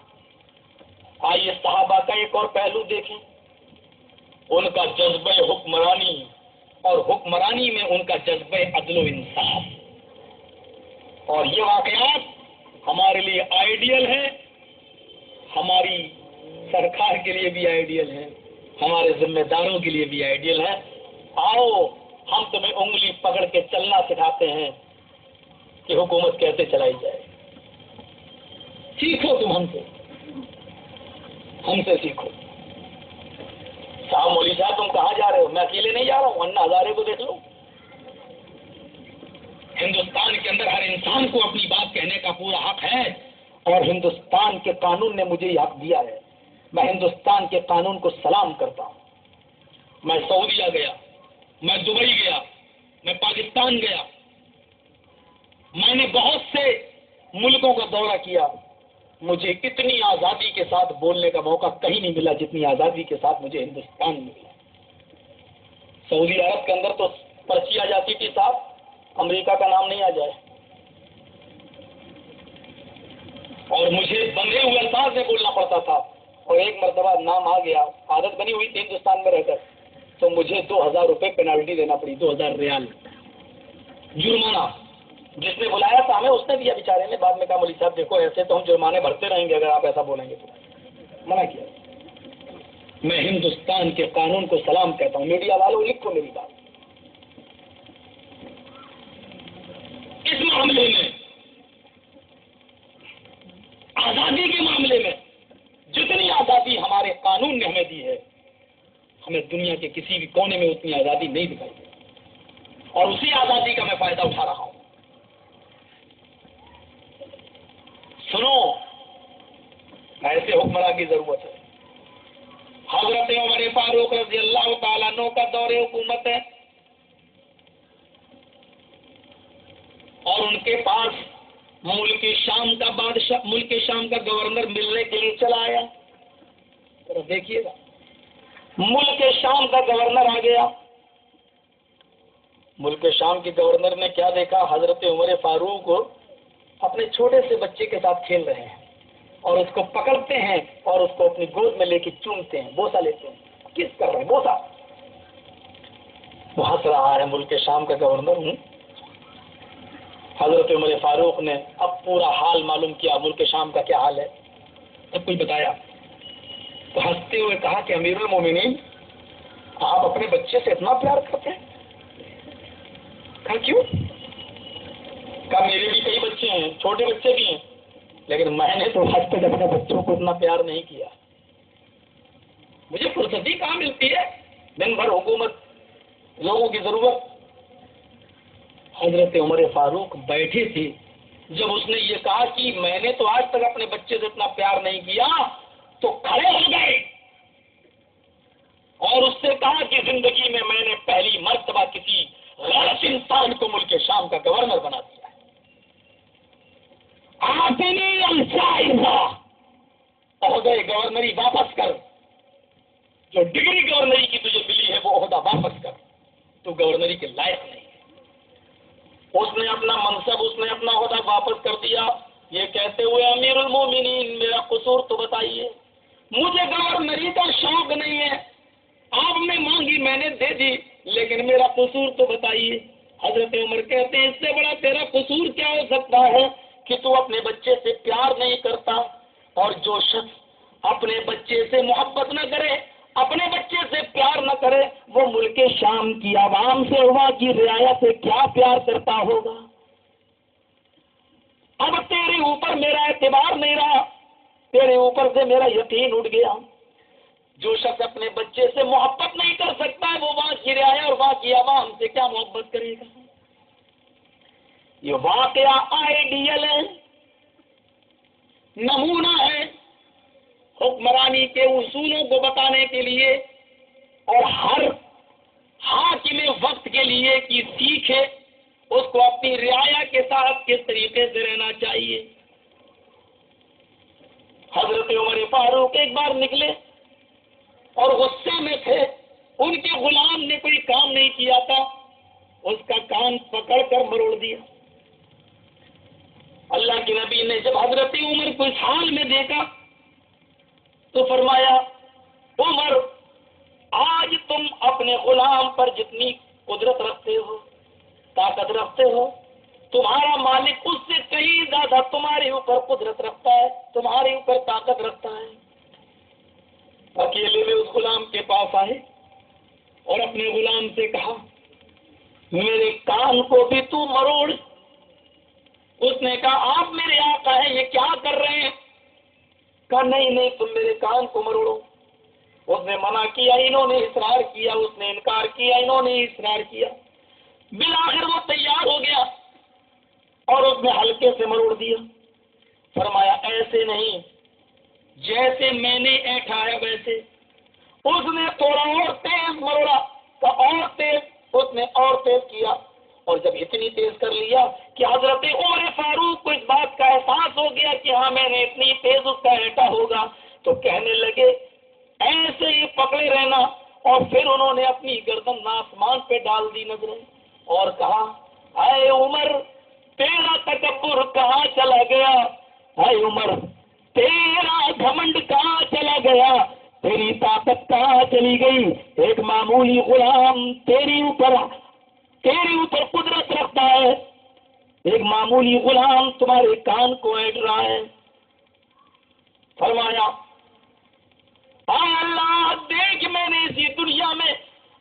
آئیے صحابہ کا ایک اور پہلو دیکھیں، ان کا جذبہ حکمرانی، اور حکمرانی میں ان کا جذبہ عدل و انصاف۔ اور یہ واقعات ہمارے لیے آئیڈیل ہے، ہماری سرکار کے لیے بھی آئیڈیل ہے، ہمارے ذمہ داروں کے لیے بھی آئیڈیل ہے۔ آؤ ہم تمہیں انگلی پکڑ کے چلنا سکھاتے ہیں کہ حکومت کیسے چلائی جائے، سیکھو تم ہم سے سیکھو۔ صاحب مولوی صاحب تم کہاں جا رہے ہو؟ میں اکیلے نہیں جا رہا ہوں، انا ہزارے کو دیکھ لو۔ ہندوستان کے اندر ہر انسان کو اپنی بات کہنے کا پورا حق ہے، اور ہندوستان کے قانون نے مجھے یہ حق دیا ہے۔ میں ہندوستان کے قانون کو سلام کرتا ہوں۔ میں سعودیہ گیا، میں دبئی گیا، میں پاکستان گیا، میں نے بہت سے ملکوں کا دورہ کیا، مجھے اتنی آزادی کے ساتھ بولنے کا موقع کہیں نہیں ملا جتنی آزادی کے ساتھ مجھے ہندوستان میں ملا۔ سعودی عرب کے اندر تو پرچی آ جاتی تھی صاحب امریکہ کا نام نہیں آ جائے، اور مجھے بندھے ہوئے الفاظ میں بولنا پڑتا تھا، اور ایک مرتبہ نام آ گیا، عادت بنی ہوئی تھی ہندوستان میں رہ کر، تو مجھے 2000 روپے پینالٹی دینا پڑی، 2000 ریال جرمانہ۔ جس نے بلایا تھا ہمیں اس نے دیا بیچارے نے، بعد میں کہا مولوی صاحب دیکھو ایسے تو ہم جرمانے بھرتے رہیں گے اگر آپ ایسا بولیں گے تو، منع کیا۔ میں ہندوستان کے قانون کو سلام کہتا ہوں۔ میڈیا والوں لکھو میری بات، اس معاملے میں آزادی کے معاملے میں جتنی آزادی ہمارے قانون نے ہمیں دی ہے، ہمیں دنیا کے کسی بھی کونے میں اتنی آزادی نہیں دکھائی دی، اور اسی آزادی کا میں فائدہ اٹھا رہا ہوں۔ سنو، ایسے حکمراں کی ضرورت ہے۔ حضرت عمر فاروق رضی اللہ تعالیٰ عنہ کا دور حکومت ہے، اور ان کے پاس ملک شام کا بادشاہ، ملک شام کا گورنر ملنے کے لیے چلا آیا. دیکھیے گا، ملک شام کا گورنر آ گیا. ملک شام کے گورنر نے کیا دیکھا؟ حضرت عمر فاروق کو اپنے چھوٹے سے بچے کے ساتھ کھیل رہے ہیں اور اس کو پکڑتے ہیں اور اس کو اپنی گود میں لے کے چومتے ہیں، بوسا لیتے ہیں. کس کر رہے ہیں؟ بوسا. وہ ہنس رہا ہے ملک شام کا گورنر. حضرت عمر فاروق نے اب پورا حال معلوم کیا، ملک شام کا کیا حال ہے، سب کچھ بتایا. تو ہنستے ہوئے کہا کہ امیر المومنین، آپ اپنے بچے سے اتنا پیار کرتے ہیں؟ کہا کیوں؟ کہا میرے بھی کئی بچے ہیں، چھوٹے بچے بھی ہیں، لیکن میں نے تو آج تک اپنے بچوں کو اتنا پیار نہیں کیا. مجھے فرصتی کہاں ملتی ہے، دن بھر حکومت، لوگوں کی ضرورت. حضرت عمر فاروق بیٹھے تھے، جب اس نے یہ کہا کہ میں نے تو آج تک اپنے بچے سے اتنا پیار نہیں کیا، تو کھڑے ہو گئے اور اس سے کہا کہ زندگی میں نے پہلی مرتبہ کسی غلط انسان کو ملک شام کا گورنر بنا دیا ہے. آتنی الجائزہ، عہدہ گورنری واپس کر، جو ڈگری گورنری کی تجھے ملی ہے وہ عہدہ واپس کر، تو گورنری کے لائق نہیں. اس نے اپنا منصب، اس نے اپنا عہدہ واپس کر دیا، یہ کہتے ہوئے امیر المومنین میرا قصور تو بتائیے، مجھے گورنری کا شوق نہیں ہے، آپ نے مانگی میں نے دے دی، لیکن میرا قصور تو بتائیے. حضرت عمر کہتے ہیں اس سے بڑا تیرا قصور کیا ہو سکتا ہے کہ تو اپنے بچے سے پیار نہیں کرتا، اور جو شخص اپنے بچے سے محبت نہ کرے، اپنے بچے سے پیار نہ کرے، وہ ملک شام کی عوام سے، وہاں کی رعایا سے کیا پیار کرتا ہوگا. اب تیرے اوپر میرا اعتبار نہیں رہا، تیرے اوپر سے میرا یقین اٹھ گیا. جو شخص اپنے بچے سے محبت نہیں کر سکتا وہ وہاں کی رعایا اور وہاں کی عوام سے کیا محبت کرے گا. یہ واقعہ آئیڈیل ہے، نمونہ ہے حکمرانی کے اصولوں کو بتانے کے لیے، اور ہر حاکم وقت کے لیے کہ سیکھے اس کو اپنی رعایا کے ساتھ کس طریقے سے رہنا چاہیے. حضرت عمر فاروق ایک بار نکلے اور غصے میں تھے، ان کے غلام نے کوئی کام نہیں کیا تھا، اس کا کان پکڑ کر مروڑ دیا. اللہ کے نبی نے جب حضرت عمر کو اس حال میں دیکھا تو فرمایا، عمر آج تم اپنے غلام پر جتنی قدرت رکھتے ہو، طاقت رکھتے ہو، تمہارا مالک اس سے کہیں زیادہ تمہارے اوپر قدرت رکھتا ہے، تمہارے اوپر طاقت رکھتا ہے. اکیلے میں اس غلام کے پاس آئے اور اپنے غلام سے کہا، میرے کان کو بھی تو مروڑ. اس نے کہا، آپ میرے آقا ہیں، یہ کیا کر رہے ہیں؟ کہا نہیں تم میرے کان کو مروڑو. اس نے منع کیا، انہوں نے اصرار کیا، اس نے انکار کیا، انہوں نے اصرار کیا. بالآخر وہ تیار ہو گیا اور اس نے ہلکے سے مروڑ دیا. فرمایا ایسے نہیں، جیسے میں نے اٹھایا ویسے. اس نے تھوڑا اور تیز مروڑا تو اور تیز، اس نے اور تیز کیا، اور جب اتنی تیز کر لیا کہ حضرت عمر فاروق کو اس بات کا احساس ہو گیا کہ ہاں میں نے اتنی تیز اس کا ایٹا ہوگا، تو کہنے لگے ایسے ہی پکڑے رہنا. اور پھر انہوں نے اپنی گردن آسمان پہ ڈال دی نظریں اور کہا، اے عمر تیرا تکبر کہاں چلا گیا؟ اے عمر تیرا گھمنڈ کہاں چلا گیا؟ تیری طاقت کہاں چلی گئی؟ ایک معمولی غلام تیری اوپر قدرت رکھتا ہے، ایک معمولی غلام تمہارے کان کو ایٹ رہا ہے. فرمایا، اے اللہ دیکھ میں نے اسی دنیا میں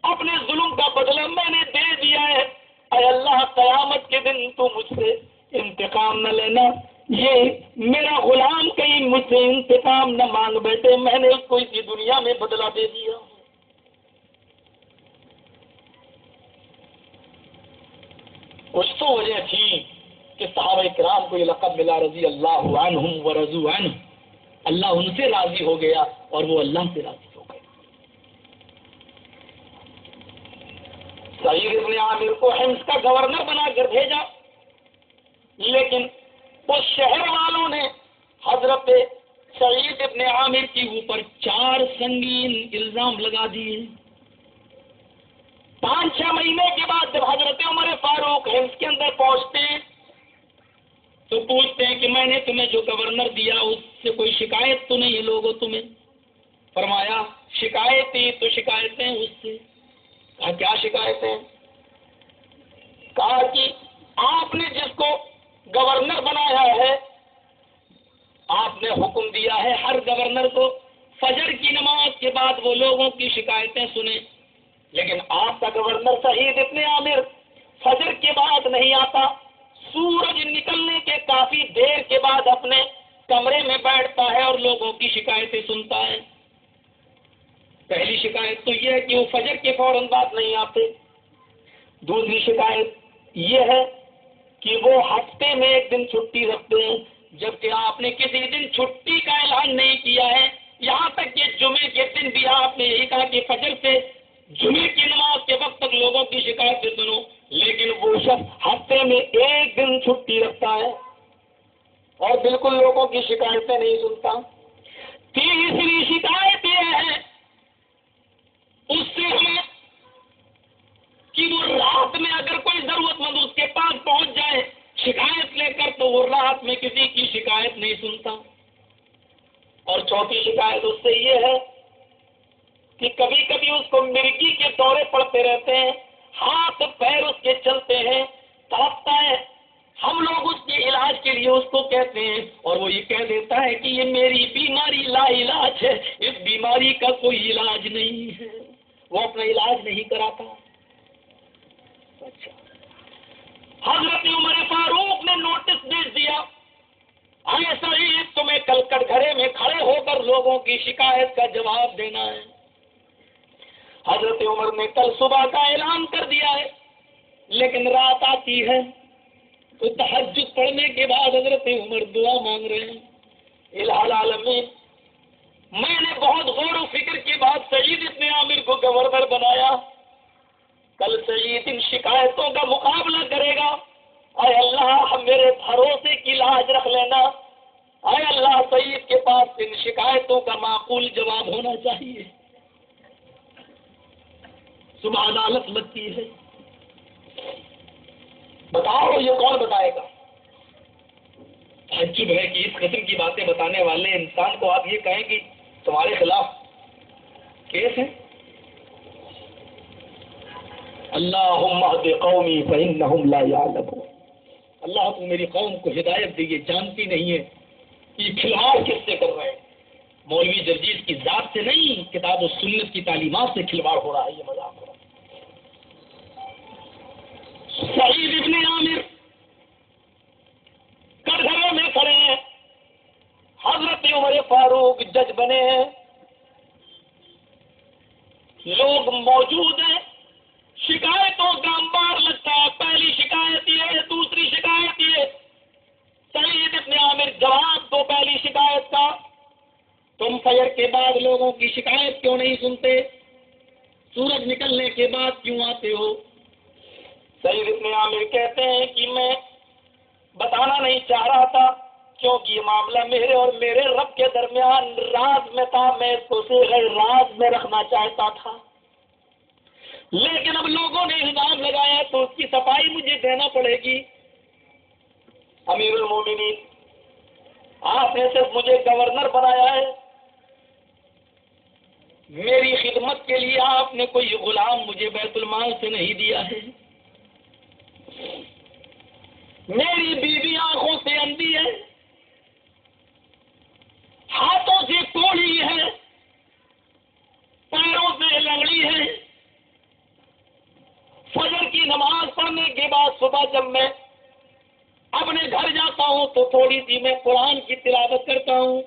اپنے ظلم کا بدلہ میں نے دے دیا ہے، اے اللہ قیامت کے دن تو مجھ سے انتقام نہ لینا. یہ میرا غلام کہیں مجھ سے انتقام نہ مانگ بیٹھے، میں نے اس کو اسی دنیا میں بدلہ دے دیا. کچھ تو وجہ تھی کہ صحابہ کرام کو یہ لقب ملا رضی اللہ عنہم ورضوا عنہ، اللہ ان سے راضی ہو گیا اور وہ اللہ سے راضی ہو گئے. سعید ابن عامر کو حمص کا گورنر بنا کر بھیجا، لیکن اس شہر والوں نے حضرت سعید ابن عامر کے اوپر 4 سنگین الزام لگا دیے. 5-6 مہینے کے بعد جب حضرت عمر فاروق حمص کے اندر پہنچتے ہیں تو پوچھتے ہیں کہ میں نے تمہیں جو گورنر دیا اس سے کوئی شکایت تو نہیں ہے لوگوں تمہیں؟ فرمایا شکایت ہی تو شکایتیں اس سے. کہا کیا شکایتیں؟ کہا کہ آپ نے جس کو گورنر بنایا ہے آپ نے حکم دیا ہے ہر گورنر کو فجر کی نماز کے بعد وہ لوگوں کی شکایتیں سنیں، لیکن آپ کا گورنر سعید ابن عامر فجر کے بعد نہیں آتا، سورج نکلنے کے کافی دیر کے بعد اپنے کمرے میں بیٹھتا ہے اور لوگوں کی شکایتیں سنتا ہے. پہلی شکایت تو یہ ہے کہ وہ فجر کے فوراً بعد نہیں آتے. دوسری شکایت یہ ہے کہ وہ ہفتے میں 1 دن چھٹی رکھتے ہیں، جبکہ آپ نے کسی دن چھٹی کا اعلان نہیں کیا ہے. یہاں تک کہ جمعے کے دن بھی آپ نے یہی کہا کہ فجر سے جمعے کی نماز کے وقت تک لوگوں کی شکایتیں سنو، لیکن وہ شخص ہفتے میں 1 دن چھٹی رکھتا ہے اور بالکل لوگوں کی شکایتیں نہیں سنتا. تیسری شکایت یہ ہے اس سے ہمیں کہ وہ رات میں اگر کوئی ضرورت مند اس کے پاس پہنچ جائے شکایت لے کر تو وہ رات میں کسی کی شکایت نہیں سنتا. اور چوتھی شکایت اس سے یہ ہے کہ کبھی کبھی اس کو مرگی کے دورے پڑتے رہتے ہیں، ہاتھ پیر اس کے چلتے ہیں، تڑپتا ہے. ہم لوگ اس کے علاج کے لیے اس کو کہتے ہیں اور وہ یہ کہہ دیتا ہے کہ یہ میری بیماری لا علاج ہے، اس بیماری کا کوئی علاج نہیں ہے. وہ اپنا علاج نہیں کراتا. اچھا، حضرت عمر فاروق نے نوٹس بھیج دیا، ایسا ہی تمہیں کل کٹگھرے میں کھڑے ہو کر لوگوں کی شکایت کا جواب دینا ہے. حضرت عمر نے کل صبح کا اعلان کر دیا ہے، لیکن رات آتی ہے تو تہجد پڑھنے کے بعد حضرت عمر دعا مانگ رہے ہیں، الہ العالمین میں نے بہت غور و فکر کے بعد سعید ابن عامر کو گورنر بنایا، کل سعید ان شکایتوں کا مقابلہ کرے گا، اے اللہ میرے بھروسے کی لاج رکھ لینا، اے اللہ سعید کے پاس ان شکایتوں کا معقول جواب ہونا چاہیے. صبح عدالت لگتی ہے، بتاؤ یہ کون بتائے گا؟ تعجب ہے کہ اس قسم کی باتیں بتانے والے انسان کو آپ یہ کہیں کہ تمہارے خلاف کیس ہے. اللہم اہد قومی فإنہم لا یعلمون. اللہ تو میری قوم کو ہدایت دے، یہ جانتی نہیں ہے یہ کھلواڑ کس سے کر رہے ہیں. مولوی جرجیز کی ذات سے نہیں، کتاب و سنت کی تعلیمات سے کھلواڑ ہو رہا ہے، یہ مذاق ہو رہا ہے. سعید ابن عامر کٹگھرے میں کھڑے ہیں، حضرت عمر فاروق جج بنے ہیں، لوگ موجود ہیں، شکایتوں کا انبار لگتا ہے. پہلی شکایت یہ ہے، دوسری شکایت یہ. سعید ابن عامر جواب دو پہلی شکایت کا، تم فجر کے بعد لوگوں کی شکایت کیوں نہیں سنتے؟ سورج نکلنے کے بعد کیوں آتے ہو؟ سعید ابن عامر کہتے ہیں کہ میں بتانا نہیں چاہ رہا تھا کیونکہ یہ معاملہ میرے اور میرے رب کے درمیان راز میں تھا، میں اس کو صیغہ راز میں رکھنا چاہتا تھا، لیکن اب لوگوں نے الزام لگایا تو اس کی صفائی مجھے دینا پڑے گی. امیر المومنین آپ نے صرف مجھے گورنر بنایا ہے، میری خدمت کے لیے آپ نے کوئی غلام مجھے بیت المال سے نہیں دیا ہے. میری بیوی آنکھوں سے اندھی ہے، ہاتھوں سے کوڑی ہے، پیروں سے لنگڑی ہے. فجر کی نماز پڑھنے کے بعد صبح جب میں اپنے گھر جاتا ہوں تو تھوڑی سی میں قرآن کی تلاوت کرتا ہوں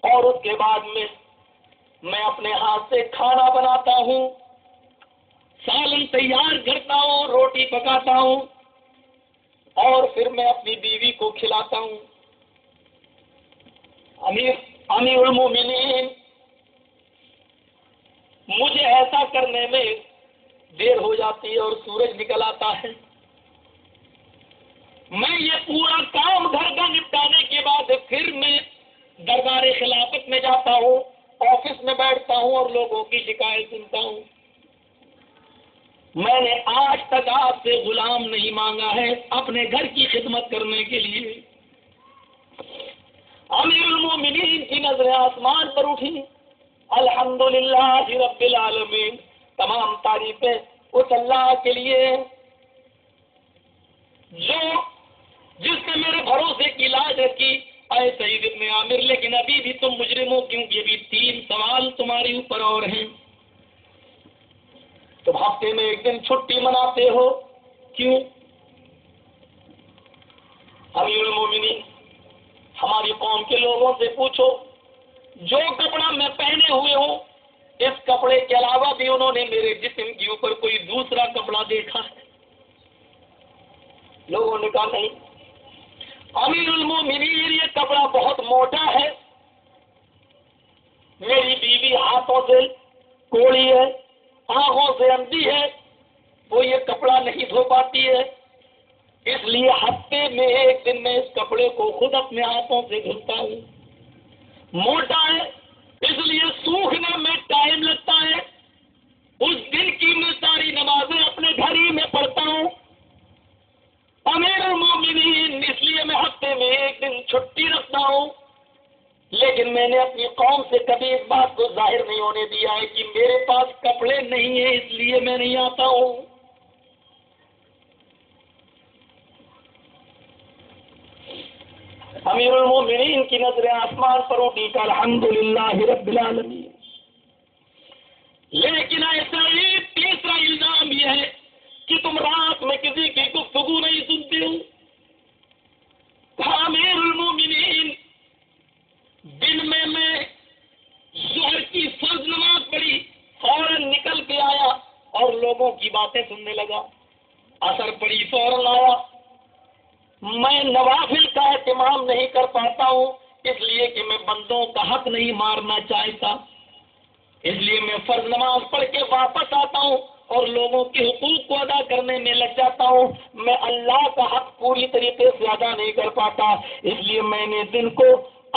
اور اس کے بعد میں اپنے ہاتھ سے کھانا بناتا ہوں، سالن تیار کرتا ہوں، روٹی پکاتا ہوں اور پھر میں اپنی بیوی کو کھلاتا ہوں. امیر المومنین مجھے ایسا کرنے میں دیر ہو جاتی ہے اور سورج نکل آتا ہے. میں یہ پورا کام گھر کا نپٹانے کے بعد پھر میں دربار خلافت میں جاتا ہوں، آفس میں بیٹھتا ہوں اور لوگوں کی شکایت سنتا ہوں۔ میں نے آج تک آپ سے غلام نہیں مانگا ہے اپنے گھر کی خدمت کرنے کے لیے۔ امیر المومنین کی نظریں آسمان پر اٹھی۔ الحمدللہ رب العالمین، تمام تعریفیں اس اللہ کے لیے جس نے میرے بھروسے کی لاج رکھی۔ اے سعید ابن عامر، لیکن ابھی بھی تم مجرم ہو، کیونکہ ابھی 3 سوال تمہارے اوپر اور ہیں۔ تم ہفتے میں ایک دن چھٹی مناتے ہو، کیوں؟ امیر المومنین، ہماری قوم کے لوگوں سے پوچھو، جو کپڑا میں پہنے ہوئے ہوں اس کپڑے کے علاوہ بھی انہوں نے میرے جسم کے اوپر کوئی دوسرا کپڑا دیکھا ہے؟ لوگوں نے کہا نہیں۔ امیر المومنین، یہ کپڑا بہت موٹا ہے، میری بیوی ہاتھوں سے کوڑی ہے، آنکھوں سے اندھی ہے، وہ یہ کپڑا نہیں دھو پاتی ہے، اس لیے ہفتے میں ایک دن میں اس کپڑے کو خود اپنے ہاتھوں سے دھلتا ہوں۔ موٹا ہے اس لیے سوکھنے میں ٹائم لگتا ہے، اس دن کی میں ساری نمازیں اپنے گھر ہی میں پڑھتا ہوں۔ امیر المومنین، اس لیے میں ہفتے میں ایک دن چھٹی رکھتا ہوں، لیکن میں نے اپنی قوم سے کبھی اس بات کو ظاہر نہیں ہونے دیا ہے کہ میرے پاس کپڑے نہیں ہیں اس لیے میں نہیں آتا ہوں۔ امیر المومنین کی نظریں آسمان پر اٹھی کہ الحمدللہ رب العالمین۔ لیکن ایسا ہی تیسرا الزام یہ ہے کہ تم رات میں کسی کی گفتگو نہیں سنتے ہو۔ امیر المومنین، دن میں ظہر کی فرض نماز پڑھی، فوراً نکل کے آیا اور لوگوں کی باتیں سننے لگا۔ عصر پڑھی، فوراً آیا۔ میں نوافل کا اہتمام نہیں کر پاتا ہوں، اس لیے کہ میں بندوں کا حق نہیں مارنا چاہتا، اس لیے میں فرض نماز پڑھ کے واپس آتا ہوں اور لوگوں کے حقوق کو ادا کرنے میں لگ جاتا ہوں۔ میں اللہ کا حق پوری طریقے سے ادا نہیں کر پاتا، اس لیے میں نے دن کو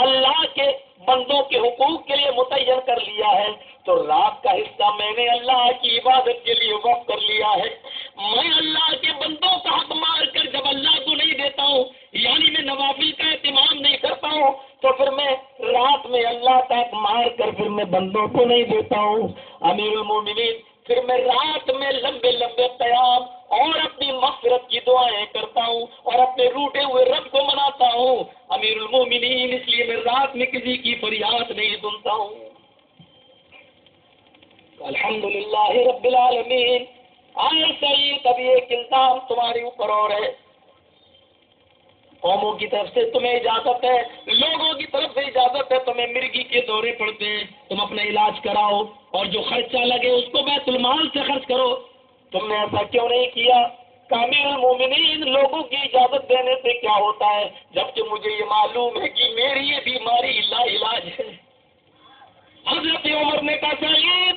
اللہ کے بندوں کے حقوق کے لیے متعین کر لیا ہے، تو رات کا حصہ میں نے اللہ کی عبادت کے لیے وقف کر لیا ہے۔ میں اللہ کے بندوں کا حق مار کر جب اللہ کو نہیں دیتا ہوں، یعنی میں نوافل کا اہتمام نہیں کرتا ہوں، تو پھر میں رات میں اللہ کا حق مار کر پھر میں بندوں کو نہیں دیتا ہوں۔ امیر المومنین، پھر میں رات میں لمبے لمبے قیام اور اپنی مغفرت کی دعائیں کرتا ہوں اور اپنے روٹے ہوئے رب کو مناتا ہوں۔ امیر المومنین، اس لیے میں رات میں کسی کی فریاد نہیں سنتا ہوں۔ الحمدللہ رب العالمین۔ آئے سعید، ابھی ایک الزام تمہارے اوپر اور ہے۔ قوموں کی طرف سے تمہیں اجازت ہے، لوگوں کی طرف سے اجازت ہے، تمہیں مرگی کے دورے پڑتے ہیں، تم اپنا علاج کراؤ اور جو خرچہ لگے اس کو بیت المال سے خرچ کرو۔ تم نے ایسا کیوں نہیں کیا؟ امیر المومنین، لوگوں کی اجازت دینے سے کیا ہوتا ہے، جبکہ مجھے یہ معلوم ہے کہ میری یہ بیماری لا علاج ہے۔ حضرت عمر نے کہا سعید،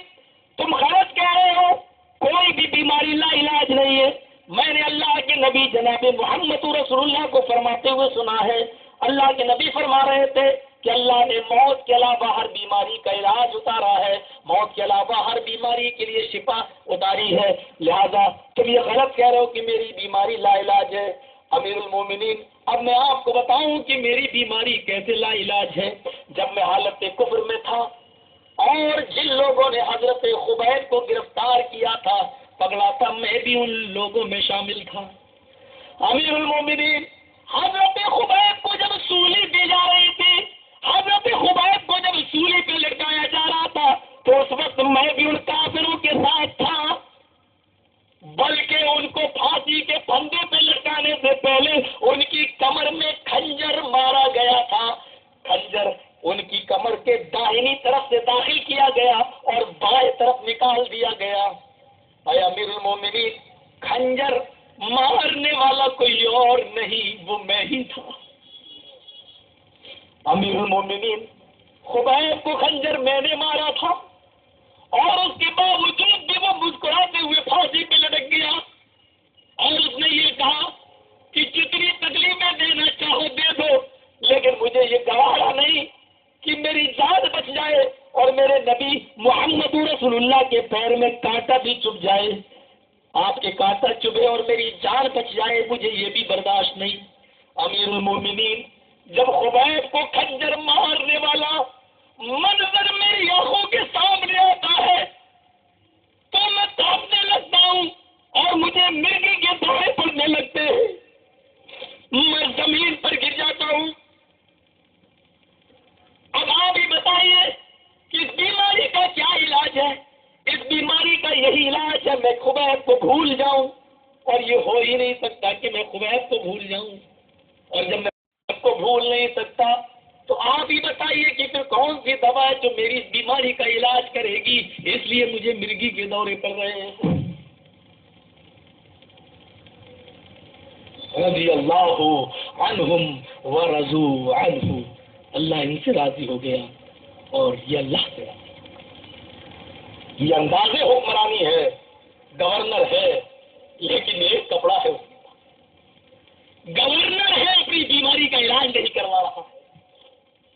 تم غلط کہہ رہے ہو، کوئی بھی بیماری لا علاج نہیں ہے۔ میں نے اللہ کے نبی جناب محمد رسول اللہ کو فرماتے ہوئے سنا ہے، اللہ کے نبی فرما رہے تھے کہ اللہ نے موت کے علاوہ ہر بیماری کا علاج اتارا ہے، موت کے علاوہ ہر بیماری کے لیے شفا اتاری ہے، لہذا تم یہ غلط کہہ رہے ہو کہ میری بیماری لا علاج ہے۔ امیر المومنین، اب میں آپ کو بتاؤں کہ میری بیماری کیسے لا علاج ہے۔ جب میں حالت کفر میں تھا اور جن لوگوں نے حضرت خبیب کو گرفتار کیا تھا، پگڑا تھا، میں بھی ان لوگوں میں شامل تھا۔ امیر المومنین، حضرت خبیب کو جب سولی دی جا رہی تھی، حضرت خبیب کو جب سولی پہ لٹکایا جا رہا تھا، تو اس وقت میں بھی ان کافروں کے ساتھ تھا، بلکہ ان کو پھانسی کے پھندے پہ لٹکانے سے پہلے ان کی کمر میں کھنجر مارا گیا تھا۔ کھنجر ان کی کمر کے داہنی طرف سے داخل کیا گیا اور بائیں طرف نکال دیا گیا۔ اے امیر المومنین، کھنجر مارنے والا کوئی اور نہیں، وہ میں ہی تھا۔ امیر المومنین، خبیب کو خنجر میں نے مارا تھا اور اس کے باوجود بھی وہ مسکراتے ہوئے پھانسی پہ لٹک گیا اور اس نے یہ کہا کہ جتنی رسول اللہ کے پیر میں کانٹا بھی چبھ جائے، آپ کے کانٹا چبھے اور میری جان بچ جائے، مجھے یہ بھی برداشت نہیں۔ امیر المومنین، جب خبیب کو کھنجر مارنے والا منظر میری آنکھوں کے سامنے آتا ہے تو میں کانپنے لگتا ہوں اور مجھے مرغی کے دورے پڑنے لگتے ہیں، میں زمین پر گر جاتا ہوں۔ اب آپ ہی بتائیے کہ اس بیماری کا کیا علاج ہے؟ اس بیماری کا یہی علاج ہے میں خبیب کو بھول جاؤں، اور یہ ہو ہی نہیں سکتا کہ میں خبیب کو بھول جاؤں، اور جب میں خبیب کو بھول نہیں سکتا تو آپ ہی بتائیے کہ پھر کون سی دوا ہے جو میری اس بیماری کا علاج کرے گی؟ اس لیے مجھے مرغی کے دورے پڑ رہے ہیں۔ رضی اللہ عنہم ورضوا عنہ، اللہ ان سے راضی ہو گیا اور یہ اللہ سے راضی۔ یہ انداز حکمرانی ہے، گورنر ہے لیکن ایک کپڑا ہے، اس کا گورنر ہے اپنی بیماری کا علاج نہیں کروا رہا،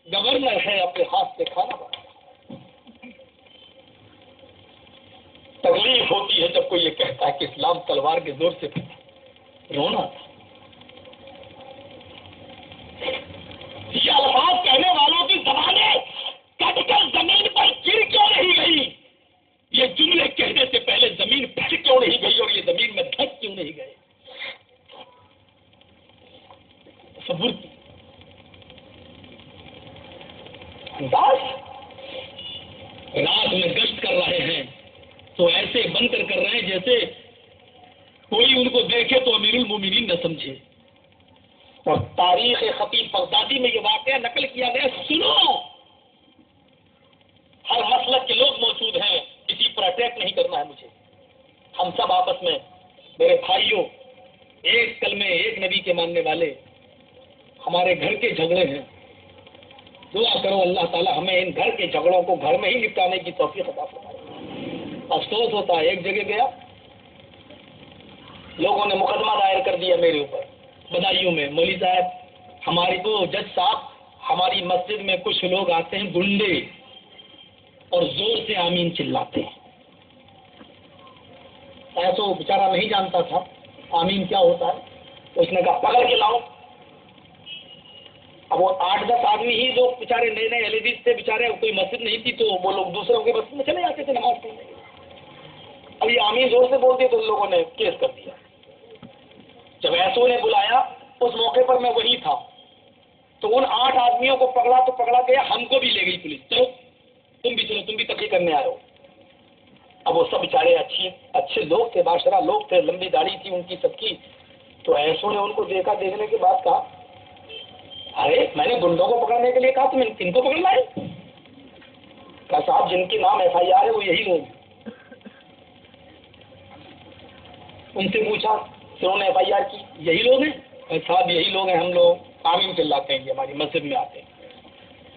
گورنر ہے اپنے ہاتھ سے کھانا بنا رہا۔ تکلیف ہوتی ہے جب کوئی یہ کہتا ہے کہ اسلام تلوار کے زور سے پھیلا، رونا تھا۔ یہ الفاظ کہنے والوں کی زبانیں کٹ کر زمین پر گر کیوں نہیں گئی؟ یہ جملے کہنے سے پہلے زمین پھٹ کیوں نہیں گئی اور یہ زمین میں دھک کیوں نہیں گئے؟ صبر کی انداز، رات میں گشت کر رہے ہیں تو ایسے بن کر رہے ہیں جیسے کوئی ان کو دیکھے تو امیر المومنین نہ سمجھے۔ اور تاریخ خطیب بغدادی میں یہ واقعہ نقل کیا گیا، سنو، ہر مسلک کے لوگ موجود ہیں، کسی پر اٹیک نہیں کرنا ہے مجھے، ہم سب آپس میں میرے بھائیوں، ایک کلمے ایک نبی کے ماننے والے، ہمارے گھر کے جھگڑے ہیں، دعا کرو اللہ تعالیٰ ہمیں ان گھر کے جھگڑوں کو گھر میں ہی نپٹانے کی توفیق عطا فرمائے۔ افسوس ہوتا ہے ایک جگہ گیا، لوگوں نے مقدمہ دائر کر دیا میرے اوپر بدایوں میں، مولوی صاحب ہماری تو جج صاحب ہماری مسجد میں کچھ لوگ آتے ہیں گنڈے اور زور سے آمین چلاتے ہیں۔ ایسا وہ بیچارہ نہیں جانتا تھا آمین کیا ہوتا ہے، اس نے کہا پکڑ کے لاؤ۔ اب وہ 8-10 آدمی ہی جو بیچارے نئے نئے ایلیڈیز تھے، بیچارے کوئی مسجد نہیں تھی تو وہ لوگ دوسروں کے مسجد میں چلے جاتے تھے نماز پڑھنے۔ اب یہ آمین زور سے بولتے تو ان لوگوں نے کیس کر دیا۔ جب ایسو نے بلایا اس موقع پر میں وہی تھا، تو ان 8 آدمیوں کو پکڑا تو پکڑا گیا، ہم کو بھی لے گئی پولیس، چلو تم بھی چلو، تم بھی تقریر کرنے آئے ہو۔ اب وہ سب بیچارے اچھے لوگ تھے، باشرہ لوگ تھے، لمبی داڑھی تھی ان کی سب کی، تو ایسو نے ان کو دیکھا، دیکھنے کے بعد کہا ارے میں نے گنڈوں کو پکڑنے کے لیے کہا تم ان کو پکڑنا ہے؟ کہا صاحب جن کے نام FIR ہے وہ یہی لوگ۔ ان سے پوچھا انہوں نے FIR کی، یہی لوگ ہیں؟ صاحب یہی لوگ ہیں، ہم لوگ آمین چلاتے ہیں، یہ ہماری مسجد میں آتے ہیں۔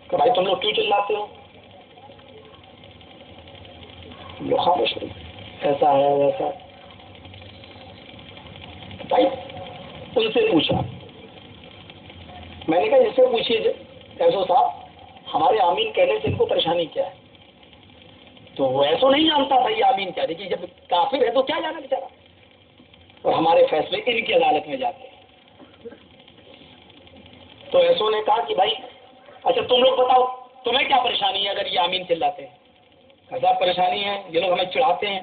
کہ بھائی تم لوگ کیوں چلاتے ہو؟ لوگ خاموش ہوئے، ایسا ہے ویسا۔ بھائی ان سے پوچھا، میں نے کہا ان سے پوچھیے ایسو صاحب ہمارے آمین کہنے سے ان کو پریشانی کیا ہے؟ تو وہ ایسو نہیں جانتا بھائی آمین کیا، دیکھیے جب کافر ہے تو کیا جانا بیچارہ، اور ہمارے فیصلے ان کی عدالت میں جاتے ہیں۔ تو ایسو نے کہا کہ بھائی اچھا تم لوگ بتاؤ تمہیں کیا پریشانی ہے اگر یہ آمین چلاتے ہیں؟ کہا پریشانی ہے یہ لوگ ہمیں چڑھاتے ہیں۔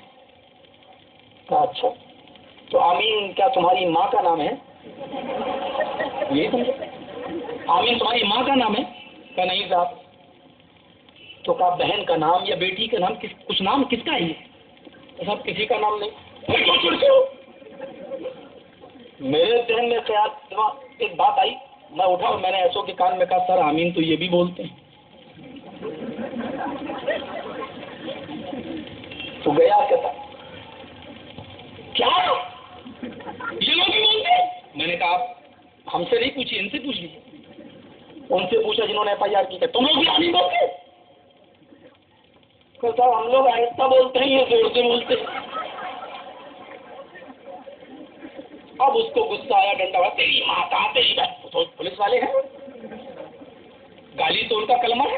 کہا اچھا تو آمین کیا تمہاری ماں کا نام ہے؟ یہی سمجھے آمین تمہاری ماں کا نام ہے؟ کہا نہیں صاحب۔ تو کہا بہن کا نام یا بیٹی کا نام، کچھ نام کس کا ہے یہ؟ صاحب کسی کا نام نہیں۔ پھر کیوں چڑھتے ہو؟ میرے ذہن میں خیال ایک بات آئی، میں اٹھا اور میں نے ایسو کے کان میں کہا سر آمین تو یہ بھی بولتے ہیں۔ تو گیا کہتا کیا یہ لوگ بھی بولتے ہیں؟ میں نے کہا آپ ہم سے نہیں پوچھیے، ان سے پوچھ لیجیے۔ ان سے پوچھا جنہوں نے FIR کی، تم لوگ بھی آمین بولتے؟ کہتا ہم لوگ آہستہ بولتے ہیں، یہ زور سے بولتے ہیں۔ اب اس کو غصہ آیا، ڈنڈا ہوا، تیری ماں کہاں، تیری بہن، تو پولیس والے ہیں، گالی تو ان کا کلمہ ہے۔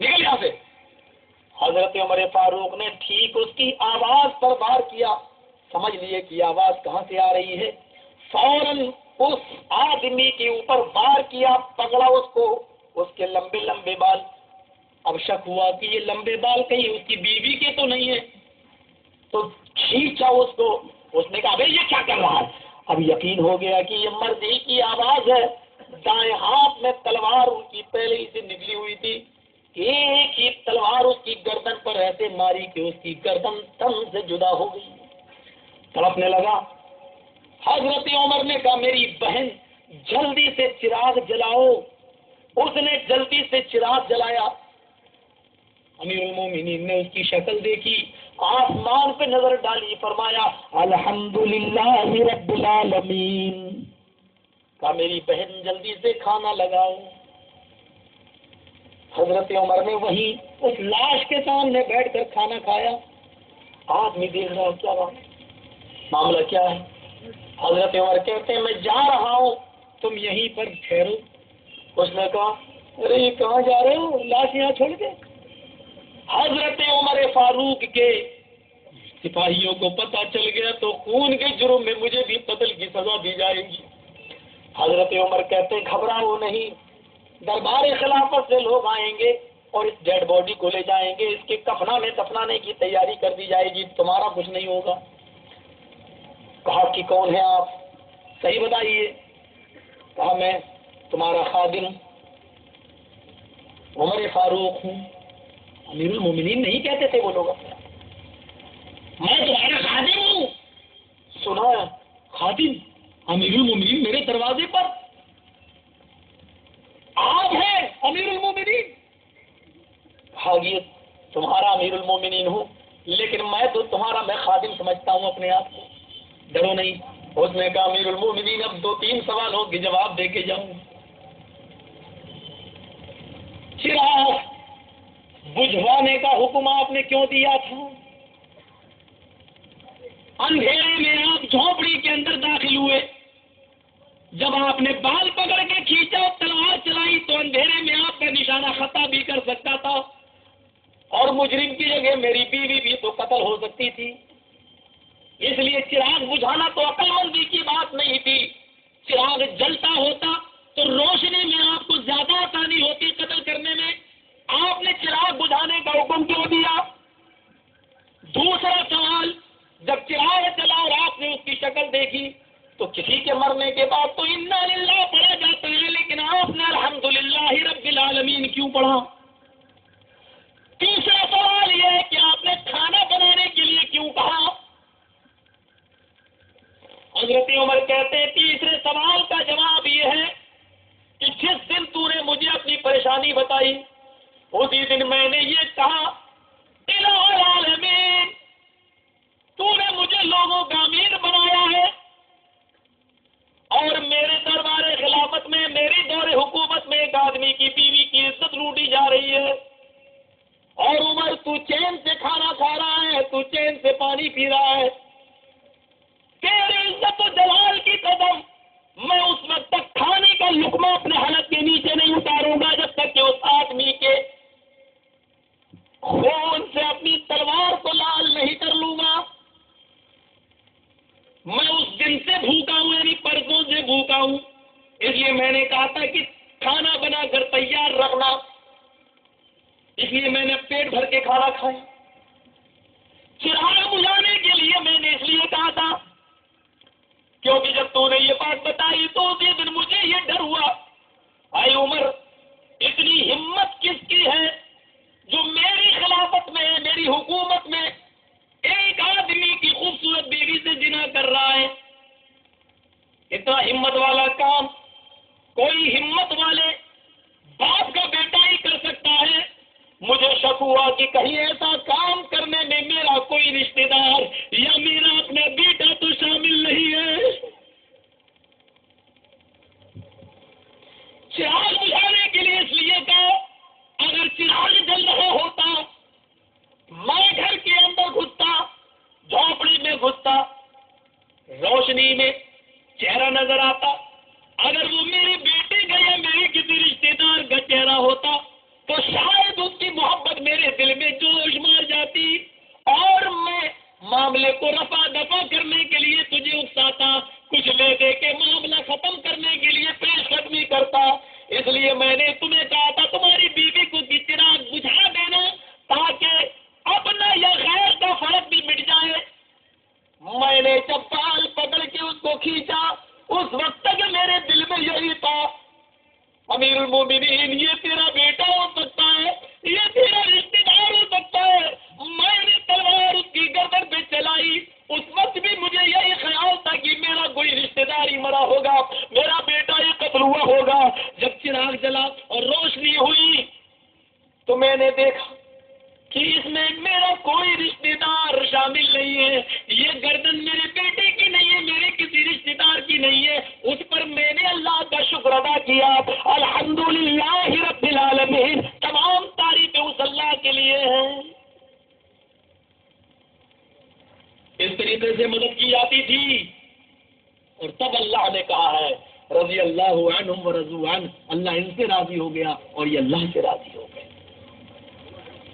نکل یہاں سے۔ حضرت عمر فاروق نے ٹھیک اس کی آواز پر وار کیا، سمجھ لیے کہ آواز کہاں سے آ رہی ہے، فوراً اس آدمی کے اوپر وار کیا، پکڑا اس کو، اس کے لمبے لمبے بال۔ اب شک ہوا کہ یہ لمبے بال کہیں اس کی بیوی کے تو نہیں ہے، تو کھینچا اس کو۔ اس نے کہا بھائی یہ کیا کر رہا ہے؟ اب یقین ہو گیا کہ یہ مرد ہی کی آواز ہے۔ دائیں ہاتھ میں تلوار ان کی پہلے ہی سے نکلی ہوئی تھی، ایک ہی تلوار اس کی گردن پر ایسے ماری کہ اس کی گردن تن سے جدا ہو گئی، تڑپنے لگا۔ حضرت عمر نے کہا میری بہن جلدی سے چراغ جلاؤ۔ اس نے جلدی سے چراغ جلایا۔ امیر المومنین نے اس کی شکل دیکھی، آسمان پہ نظر ڈالی، فرمایا الحمدللہ رب العالمین۔ کہا میری بہن جلدی سے کھانا لگاؤ۔ حضرت عمر نے وہیں اس لاش کے سامنے بیٹھ کر کھانا کھایا۔ آدمی دیکھ رہا کیا بات، معاملہ کیا ہے؟ حضرت عمر کہتے ہیں میں جا رہا ہوں، تم یہیں پر ٹھہرو۔ اس نے کہا ارے یہ کہاں جا رہے ہو، لاش یہاں چھوڑ کے؟ حضرت عمر فاروق کے سپاہیوں کو پتہ چل گیا تو خون کے جرم میں مجھے بھی قتل کی سزا دی جائے گی۔ حضرت عمر کہتے گھبراؤ نہیں، دربار خلافت سے لوگ آئیں گے اور اس ڈیڈ باڈی کو لے جائیں گے، اس کے دفنانے کی تیاری کر دی جائے گی، تمہارا کچھ نہیں ہوگا۔ کہا کہ کون ہے آپ، صحیح بتائیے۔ کہا میں تمہارا خادم عمر فاروق ہوں۔ امیر المومنین نہیں کہتے تھے وہ لوگ، میں تمہارا خادم ہوں۔ سنا خادم، امیر المومنین میرے دروازے پر، آپ ہیں امیر المومنین؟ ہاں یہ تمہارا امیر المومنین ہوں، لیکن میں تو تمہارا میں خادم سمجھتا ہوں اپنے آپ کو، ڈرو نہیں۔ اس نے کہا امیر المومنین اب 2-3 سوالوں کے جواب دے کے جاؤں۔ چراغ بجھوانے کا حکم آپ نے کیوں دیا تھا؟ اندھیرے میں آپ جھونپڑی کے اندر داخل ہوئے، جب آپ نے بال پکڑ کے کھینچا اور تلوار چلائی تو اندھیرے میں آپ کا نشانہ خطا بھی کر سکتا تھا، اور مجرم کی جگہ میری بیوی بھی تو قتل ہو سکتی تھی۔ اس لیے چراغ بجھانا تو عقل مندی کی بات نہیں تھی۔ چراغ جلتا ہوتا تو روشنی میں آپ کو زیادہ آسانی ہوتی قتل کرنے میں، آپ نے چراغ بجھانے کا حکم کیوں دیا؟ دوسرا سوال، جب چراغ چلا اور آپ نے اس کی شکل دیکھی تو کسی کے مرنے کے بعد تو انا للہ پڑھا جاتا ہے، لیکن آپ نے الحمدللہ رب العالمین کیوں پڑھا؟ تیسرا سوال یہ ہے کہ آپ نے کھانا بنانے کے لیے کیوں کہا؟ حضرت عمر کہتے ہیں تیسرے سوال کا جواب یہ ہے کہ جس دن تو نے مجھے اپنی پریشانی بتائی اسی دن میں نے یہ کہا الہ العالمین، تو نے مجھے لوگوں کا امیر بنایا ہے اور میرے دربار خلافت میں، میری دور حکومت میں ایک آدمی کی بیوی کی عزت لوٹی جا رہی ہے، اور عمر تو چین سے کھانا کھا رہا ہے، تو چین سے پانی پی رہا ہے، تیری عزت و جلال کی قدم میں اس وقت تک کھانے کا لقمہ اپنے حلق کے نیچے نہیں اتاروں گا جب تک کہ اس آدمی کے خون سے اپنی تلوار کو لال نہیں کر لوں گا۔ میں اس دن سے بھوکا ہوں، یعنی پرسوں سے بھوکا ہوں، اس لیے میں نے کہا تھا کہ کھانا بنا کر تیار رکھنا، اس لیے میں نے پیٹ بھر کے کھانا کھایا۔ چراغ بجھانے کے لیے میں نے اس لیے کہا تھا کیونکہ جب تو نے یہ بات بتائی تو اسی دن مجھے یہ ڈر ہوا، اے عمر اتنی ہمت کس کی ہے جو میری خلافت میں، میری حکومت میں ایک آدمی کی خوبصورت بیوی سے زنا کر رہا ہے؟ اتنا ہمت والا کام کوئی ہمت والے باپ کا بیٹا ہی کر سکتا ہے۔ مجھے شک ہوا کہ کہیں ایسا کام کرنے میں میرا کوئی رشتہ دار یا میرا اپنا بیٹا تو شامل نہیں ہے۔ چراغ بجھانے کے لیے اس لیے کہ اگر چراغ جل رہا ہوتا، میں گھر کے اندر گھستا، جھونپڑی میں گھستا، روشنی میں چہرہ نظر آتا، اگر وہ میرے بیٹے کا یا میرے کسی رشتے دار کا چہرہ ہوتا تو شاید اس کی معاملے کو رفع دفع کرنے کے لیے تجھے اکساتا، کچھ لے دے کے معاملہ ختم کرنے کے لیے پیش قدمی کرتا۔ اس لیے میں نے تمہیں کہا تھا تمہاری بیوی کو چراغ بجھا دینا تاکہ اپنا یا غیر کا فرق بھی مٹ جائے۔ میں نے جب بال پکڑ کے اس کو کھینچا، اس وقت تک میرے دل میں یہی تھا، امیر المومنین یہ تیرا بیٹا ہو سکتا ہے، یہ تیرا رشتے دار ہو سکتا ہے۔ میں نے تلوار اس کی گردن پہ چلائی، اس وقت بھی مجھے یہی خیال تھا کہ میرا کوئی رشتے دار ہی مرا ہوگا، میرا بیٹا ہی قتل ہوا ہوگا۔ جب چراغ جلا اور روشنی ہوئی تو میں نے دیکھا کہ اس میں میرا کوئی رشتے دار شامل نہیں ہے، یہ گردن میرے بیٹے کی نہیں ہے، میرے کسی رشتے دار کی نہیں ہے۔ اس پر میں نے اللہ کا شکر ادا کیا، الحمدللہ رب العالمین، تمام تعریفیں اس اللہ کے لیے ہیں۔ اس طریقے سے مدد کی جاتی تھی، اور تب اللہ نے کہا ہے رضی اللہ عنہم ورضوا عنہ، اللہ ان سے راضی ہو گیا اور یہ اللہ سے راضی ہو گئے۔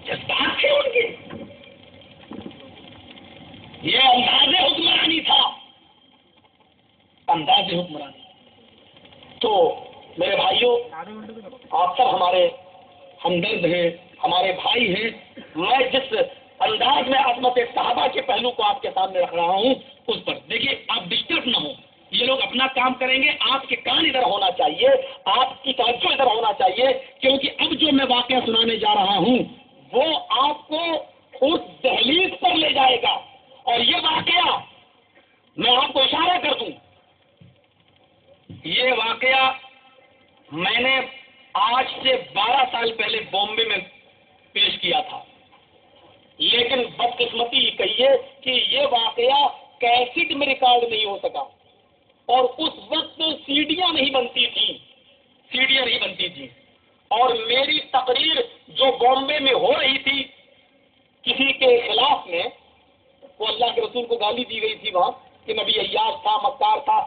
جذبات تھے ان کے، یہ انداز حکمرانی تھا، انداز حکمرانی۔ تو میرے بھائیوں، آپ سب ہمارے ہمدرد ہیں، ہمارے بھائی ہیں۔ میں جس انداز میں عظمت صحابہ کے پہلو کو آپ کے سامنے رکھ رہا ہوں، اس پر دیکھیے، آپ ڈسٹرب نہ ہوں، یہ لوگ اپنا کام کریں گے، آپ کے کان ادھر ہونا چاہیے، آپ کی توجہ ادھر ہونا چاہیے، کیونکہ اب جو میں واقعہ سنانے جا رہا ہوں وہ آپ کو اس دہلیز پر لے جائے گا۔ اور یہ واقعہ میں آپ کو اشارہ کر دوں، یہ واقعہ میں نے آج سے 12 سال پہلے بامبے میں پیش کیا تھا، لیکن بدقسمتی یہ کہیے کہ یہ واقعہ کیسٹ میں ریکارڈ نہیں ہو سکا، اور اس وقت سیڈیاں نہیں بنتی تھی، اور میری تقریر جو بامبے میں ہو رہی تھی کسی کے خلاف میں، وہ اللہ کے رسول کو گالی دی گئی تھی وہاں کہ نبی عیاش تھا، مکار تھا،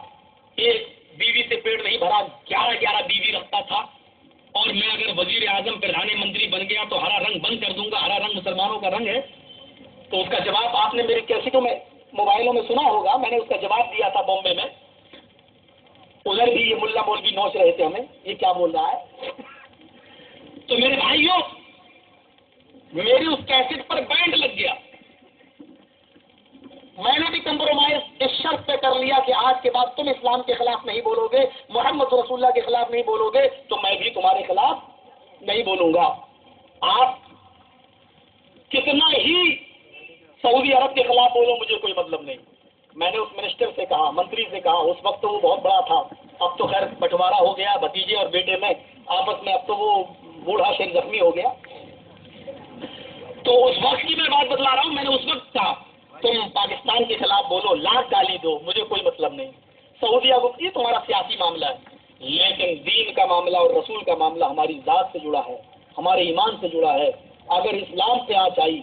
ایک بیوی سے پیٹ نہیں بھرا، 11 بیوی رکھتا تھا، اور میں اگر وزیر اعظم پردھان منتری بن گیا تو ہرا رنگ بند کر دوں گا، ہرا رنگ مسلمانوں کا رنگ ہے۔ تو اس کا جواب آپ نے میری کیسٹوں میں، موبائلوں میں سنا ہوگا، میں نے اس کا جواب دیا تھا بامبے میں۔ ادھر بھی یہ ملا مولوی نوچ رہے تھے ہمیں، یہ کیا بول رہا ہے۔ تو میرے بھائیوں، میری اس کیسٹ پر بینڈ لگ گیا، میں نے بھی کمپرومائز اس شرط پہ کر لیا کہ آج کے بعد تم اسلام کے خلاف نہیں بولو گے، محمد رسول اللہ کے خلاف نہیں بولو گے، تو میں بھی تمہارے خلاف نہیں بولوں گا۔ آپ کتنا ہی سعودی عرب کے خلاف بولو، مجھے کوئی مطلب نہیں۔ میں نے اس منسٹر سے کہا، منتری سے کہا، اس وقت تو وہ بہت بڑا تھا، اب تو خیر بٹوارا ہو گیا بھتیجے اور بیٹے میں آپس میں، اب تو وہ بوڑھا شیر زخمی ہو گیا۔ تو اس وقت کی میں بات بتلا رہا ہوں، میں نے اس وقت کہا تم پاکستان کے خلاف بولو، لاکھ گالی دو، مجھے کوئی مطلب نہیں۔ سعودی عرب یہ تمہارا سیاسی معاملہ ہے، لیکن دین کا معاملہ اور رسول کا معاملہ ہماری ذات سے جڑا ہے، ہمارے ایمان سے جڑا ہے۔ اگر اسلام پہ آنچ آئی،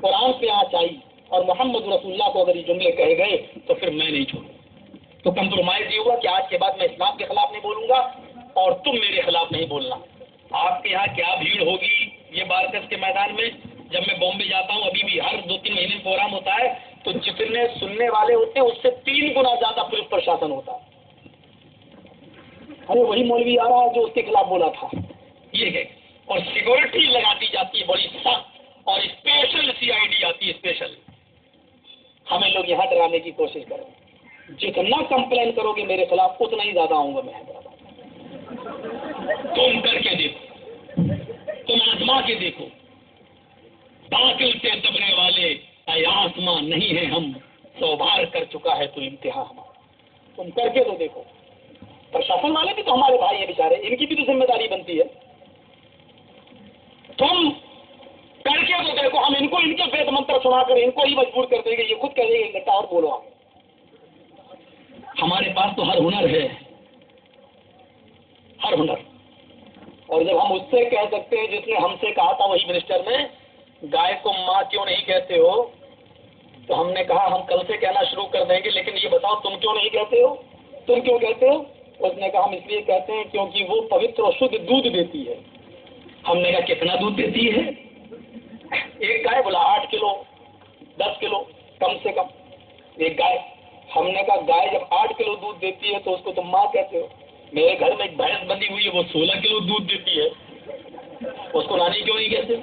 قرآن پہ آنچ آئی اور محمد رسول اللہ کو اگر یہ جملے کہے گئے تو پھر میں نہیں چھوڑوں۔ تو کمپرومائز یہ ہوا کہ آج کے بعد میں اسلام کے خلاف نہیں بولوں گا اور تم میرے خلاف نہیں بولنا۔ آپ کے یہاں کیا بھیڑ ہوگی یہ بارکس کے میدان میں، جب میں بامبے جاتا ہوں، ابھی بھی ہر 2-3 مہینے پروگرام ہوتا ہے، تو جتنے سننے والے ہوتے ہیں اس سے 3 گنا زیادہ پولیس پرشاسن ہوتا ہے۔ ارے وہی مولوی آ رہا ہے جو اس کے خلاف بولا تھا، یہ ہے۔ اور سیکورٹی لگا دی جاتی ہے بڑی سخت، اور اسپیشل CID آتی ہے، اسپیشل۔ ہمیں لوگ یہاں ڈرانے کی کوشش کریں، جتنا کمپلین کرو گے میرے خلاف اتنا ہی زیادہ آؤں گا میں حیدرآباد۔ تم کر کے دیکھو، تم آزما کے دیکھو، باطل سے دبنے والے اے آسمان نہیں ہے ہم، 100 بار کر چکا ہے تو امتحان ہمارا، تم کر کے تو دیکھو۔ پرشاسن والے بھی تو ہمارے بھائی ہیں بیچارے، ان کی بھی تو ذمہ داری بنتی ہے۔ تم کر کے تو دیکھو، ہم ان کو ان کے وید منتر سنا کر ان کو ہی مجبور کر دیں گے، یہ خود کہہ دیں گے اور بولو آپ۔ ہمارے پاس تو ہر ہنر ہے، ہر ہنر۔ اور جب ہم اس سے کہہ سکتے ہیں جس نے ہم سے کہا تھا وہی منسٹر نے، گائے کو ماں کیوں نہیں کہتے ہو، تو ہم نے کہا ہم کل سے کہنا شروع کر دیں گے، لیکن یہ بتاؤ تم کیوں نہیں کہتے ہو، تم کیوں کہتے ہو؟ اس نے کہا ہم اس لیے کہتے ہیں کیونکہ وہ پوتر اور شدھ دودھ دیتی ہے۔ ہم نے کہا کتنا دودھ دیتی ہے؟ ایک گائے بولا 8 کلو 10 کلو کم سے کم۔ ایک گائے. ہم نے کہا گائے جب 8 کلو دودھ دیتی ہے تو اس کو تم ماں کہتے ہو. میرے گھر میں ایک بھینس بندی ہوئی ہے وہ 16 کلو دودھ دیتی ہے, اس کو رانی کیوں نہیں کہتے؟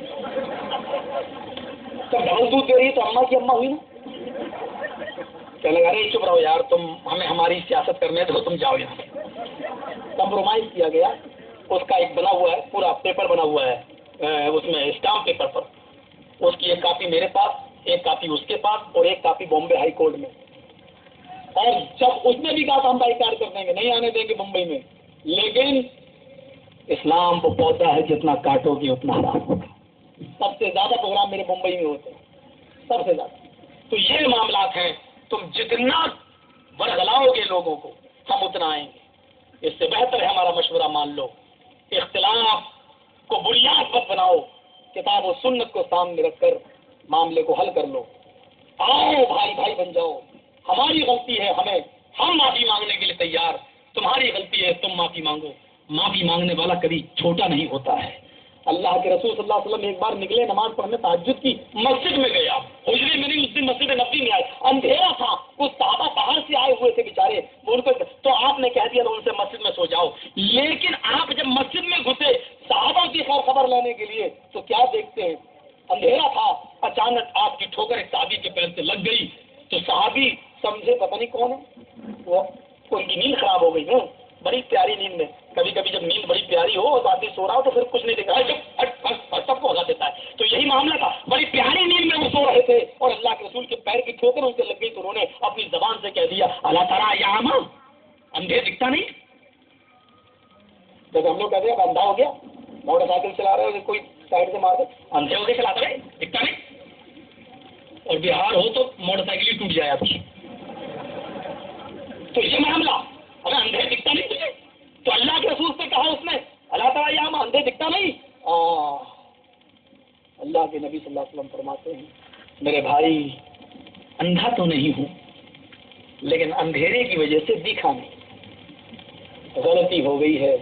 تو ڈبل دودھ دے رہی ہے تو اماں کی اماں ہوئی نا. کہنے لگا ارے چپ رہو یار, تم ہمیں ہماری سیاست کرنے دو, تم جاؤ یہاں سے. کمپرومائز کیا گیا. اس کا ایک بنا ہوا ہے پورا پیپر بنا ہوا ہے, اس میں اسٹامپ پیپر پر. اس کی ایک کاپی میرے پاس, ایک کاپی اس کے پاس, اور ایک کاپی بامبے ہائی کورٹ میں. اور جب اس نے بھی کہا ہم بائیکاٹ کر دیں گے, نہیں آنے دیں گے ممبئی میں, لیکن اسلام وہ پودا ہے جتنا کاٹو گے اتنا ہرا ہوگا. سب سے زیادہ پروگرام میرے ممبئی میں ہوتے ہیں, سب سے زیادہ. تو یہ معاملات ہیں, تم جتنا ورگلاؤ گے لوگوں کو ہم اتنا آئیں گے. اس سے بہتر ہے ہمارا مشورہ مان لو, اختلاف کو بنیاد مت بناؤ, کتاب و سنت کو سامنے رکھ کر معاملے کو حل کر لو. آؤ بھائی بھائی بن جاؤ. ہماری غلطی ہے, ہم معافی مانگنے کے لیے تیار, تمہاری غلطی ہے تم معافی مانگو. معافی مانگنے والا کبھی چھوٹا نہیں ہوتا ہے. اللہ کے رسول صلی اللہ علیہ وسلم ایک بار نکلے نماز پڑھنے تہجد کی, مسجد میں گیا, حجرے میں نہیں, اس دن مسجد نبوی میں آئے, اندھیرا تھا, کچھ صحابہ باہر سے آئے ہوئے تھے بیچارے, ان کو تو آپ نے کہہ دیا ان سے مسجد میں سو جاؤ. لیکن آپ جب مسجد میں گھسے صحابہ کی خیر خبر لینے کے لیے تو کیا دیکھتے ہیں, اندھیرا تھا, اچانک آپ کی ٹھوکر ایک صحابی کے پیر سے لگ گئی. تو صحابی سمجھے پتہ نہیں کون ہے, وہ ان کی نیند خراب ہو گئی نا, بڑی پیاری نیند میں. کبھی کبھی جب نیند بڑی پیاری ہو اور آدمی سو رہا ہو تو پھر کچھ نہیں دیکھا, سب کو بھگا دیتا ہے. تو یہی معاملہ تھا, بڑی پیاری نیند میں وہ سو رہے تھے اور اللہ کے رسول کے پیر کی ٹھوکر ان سے لگ گئی, تو انہوں نے اپنی زبان سے کہہ دیا اللہ تعالیٰ یا اندھے دکھتا نہیں. جب ہم لوگ کہتے ہیں اندھا ہو گیا, موٹر سائیکل چلا رہے ہو, کوئی سائڈ سے مار دے, اندھے ہو گئے چلاتے رہے, دکھتا نہیں. اور بہار ہو تو موٹر سائیکل ہی ٹوٹ جائے آپ کی. تو یہ معاملہ, ہمیں اندھے دکھتا نہیں تجھے, تو اللہ کے رسول سے کہا اس نے اللہ تعالیٰ یا اندھے دکھتا نہیں. اللہ کے نبی صلی اللہ علیہ وسلم فرماتے ہیں میرے بھائی اندھا تو نہیں ہوں, لیکن اندھیرے کی وجہ سے دکھا نہیں, غلطی ہو گئی ہے,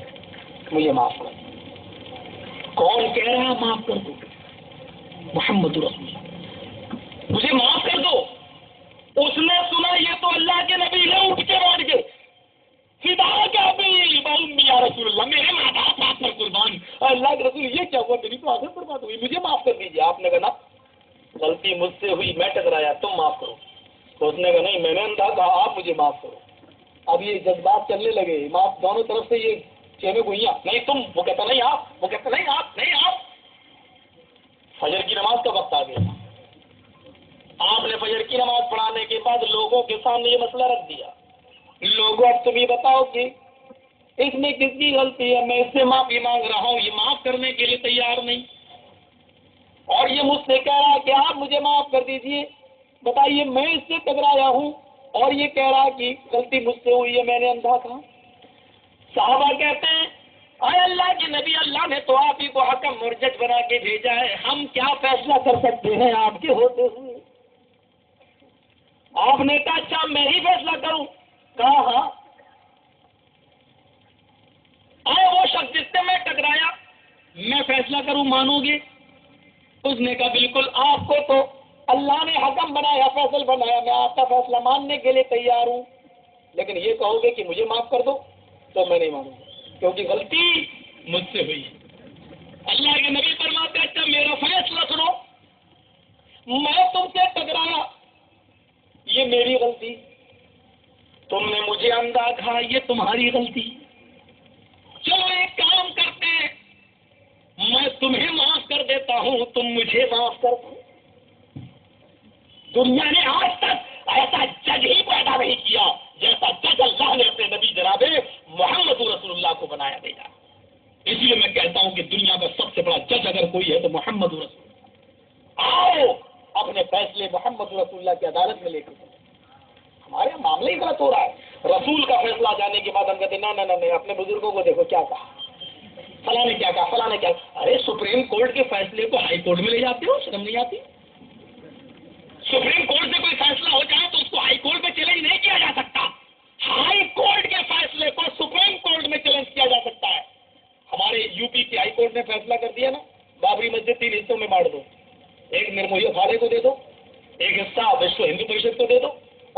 مجھے معاف کر. کون کہہ رہا معاف کر دو؟ محمد رسول اللہ, مجھے معاف کر دو. اس نے سنا یہ تو اللہ کے نبی ہے, اٹھ کے بیٹھ گئے, فدا کا بھی یا رسول اللہ, میرے ماں باپ آپ پر قربان. اللہ کے رسول یہ کیا ہوا, میری تو آنکھیں پر بات ہوئی, مجھے معاف کر دیجیے. آپ نے کہا غلطی مجھ سے ہوئی, میں ٹکرایا, تم معاف کرو. تو اس نے کہا نہیں, میں نے اندھا کہا, آپ مجھے معاف کرو. اب یہ جذبات چلنے لگے, معاف دونوں طرف سے یہ چیمیں گوئیاں, نہیں تم, وہ کہتا نہیں آپ, وہ کہتا نہیں آپ, نہیں آپ. فجر کی نماز کا وقت آ گیا. آپ نے فجر کی نماز پڑھانے کے بعد لوگوں کے سامنے یہ مسئلہ رکھ دیا. لوگوں اب تم یہ بتاؤ کہ اس میں کس کی غلطی ہے, میں اس سے معافی مانگ رہا ہوں, یہ معاف کرنے کے لیے تیار نہیں, اور یہ مجھ سے کہہ رہا ہے کہ آپ مجھے معاف کر دیجئے. بتائیے میں اس سے ٹکرایا ہوں اور یہ کہہ رہا کہ غلطی مجھ سے ہوئی ہے, میں نے اندھا کہا. صحابہ کہتے ہیں اے اللہ کے نبی, اللہ نے تو آپ ہی کو حکم اور جج بنا کے بھیجا ہے, ہم کیا فیصلہ کر سکتے ہیں آپ کے ہوتے ہوئے. آپ نے کہا اچھا میں ہی فیصلہ کروں. کہا ہاں. وہ شخص جس سے میں ٹکرایا میں فیصلہ کروں, مانو گے؟ اس نے کہا بالکل, آپ کو تو اللہ نے حکم بنایا, فیصل بنایا, میں آپ کا فیصلہ ماننے کے لیے تیار ہوں, لیکن یہ کہو گے کہ مجھے معاف کر دو تو میں نہیں مانوں گا, کیونکہ غلطی مجھ سے ہوئی. اللہ کے نبی فرماتے اچھا میرا فیصلہ سنو, میں تم سے ٹکرایا, یہ میری غلطی, تم نے مجھے اندھا کہا, یہ تمہاری غلطی. چلو ایک کام کرتے ہیں, میں تمہیں معاف کر دیتا ہوں, تم مجھے معاف کر دو. دنیا نے آج تک ایسا جج ہی پیدا نہیں کیا جیسا جج اللہ نے اپنے نبی جناب محمد رسول اللہ کو بنایا بھیجا. اس لیے میں کہتا ہوں کہ دنیا کا سب سے بڑا جج اگر کوئی ہے تو محمد رسول اللہ. آؤ اپنے فیصلے محمد رسول اللہ کی عدالت میں لے کر. ہمارے معاملے ہی غلط ہو رہا ہے. رسول کا فیصلہ جانے کے بعد ہم کہتے ہیں نہیں, اپنے بزرگوں کو دیکھو کیا کہا, فلاں نے کیا کہا, فلاں نے کیا. ارے سپریم کورٹ کے فیصلے کو ہائی کورٹ میں لے جاتے ہو, شرم نہیں آتی؟ سپریم کورٹ سے کوئی فیصلہ ہو جائے تو اس کو ہائی کورٹ میں چیلنج نہیں کیا جا سکتا. ہائی کورٹ کے فیصلے کو سپریم کورٹ میں چیلنج کیا جا سکتا ہے. ہمارے یو پی کی ہائی کورٹ نے فیصلہ کر دیا نا, بابری مسجد 3 حصوں میں بانٹ دو, ایک نرموئی اکھاڑے کو دے دو, ایک حصہ وشو ہندو پریشد کو دے دو,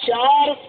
4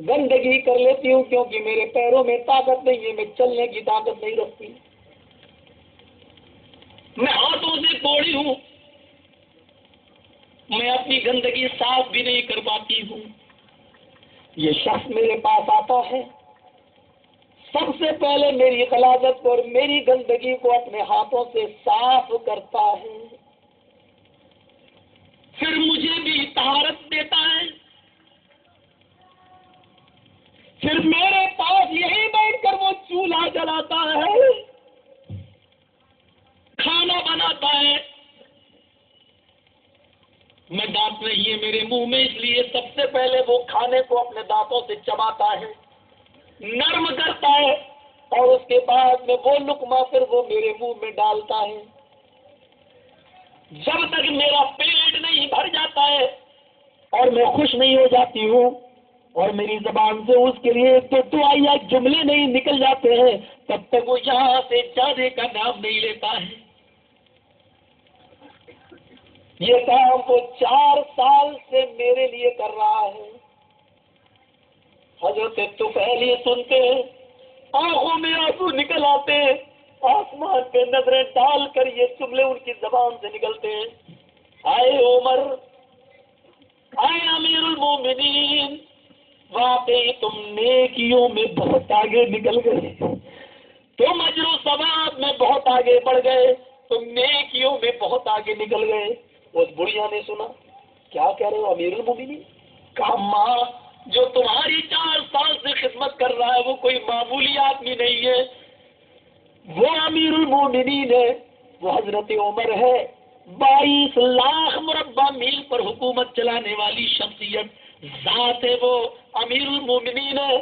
گندگی کر لیتی ہوں کیونکہ میرے پیروں میں طاقت نہیں ہے، میں چلنے کی طاقت نہیں رکھتی، میں ہاتھوں سے کوڑی ہوں، میں اپنی گندگی صاف بھی نہیں کر پاتی ہوں۔ یہ شخص میرے پاس آتا ہے، سب سے پہلے میری غلاظت اور میری گندگی کو اپنے ہاتھوں سے صاف کرتا ہے، پھر مجھے بھی طہارت دیتا ہے، پھر میرے پاس یہی بیٹھ کر وہ چولہا جلاتا ہے، کھانا بناتا ہے۔ میں دانت نہیں ہے میرے منہ میں، اس لیے سب سے پہلے وہ کھانے کو اپنے دانتوں سے چباتا ہے، نرم کرتا ہے، اور اس کے بعد میں وہ لقمہ پھر وہ میرے منہ میں ڈالتا ہے۔ جب تک میرا پیٹ نہیں بھر جاتا ہے اور میں خوش نہیں ہو جاتی ہوں اور میری زبان سے اس کے لیے تو دعائیا جملے نہیں نکل جاتے ہیں، تب تک وہ یہاں سے جانے کا نام نہیں لیتا ہے۔ یہ کام وہ 4 سال سے میرے لیے کر رہا ہے۔ حضرت طفیل یہ سنتے ہیں، آنکھوں میں آنسو نکل آتے ہیں، آسمان پہ نظریں ڈال کر یہ جملے ان کی زبان سے نکلتے ہیں، آئے عمر، آئے امیر المومنین، واقعی تم نیکیوں میں بہت آگے نکل گئے، تم اجر و ثواب میں بہت آگے بڑھ گئے، تم نیکیوں میں بہت آگے نکل گئے۔ اس بڑھیا نے سنا، کیا کہہ رہے ہو امیر المومنین؟ کہا ماں، جو تمہاری 4 سال سے خدمت کر رہا ہے وہ کوئی معمولی آدمی نہیں ہے، وہ امیر المومنین ہے، وہ حضرت عمر ہے، 22 لاکھ مربع میل پر حکومت چلانے والی شخصیت ذات ہے، وہ امیر المومنین ہے۔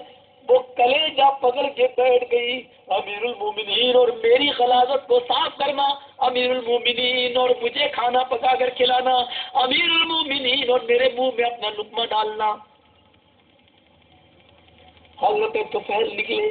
وہ کلیجہ پکڑ کے بیٹھ گئی، امیر المومنین اور میری غلاظت کو صاف کرنا، امیر المومنین اور مجھے کھانا پکا کر کھلانا، امیر المومنین اور میرے منہ میں اپنا لقمہ ڈالنا۔ حضرت طفیل نکلے،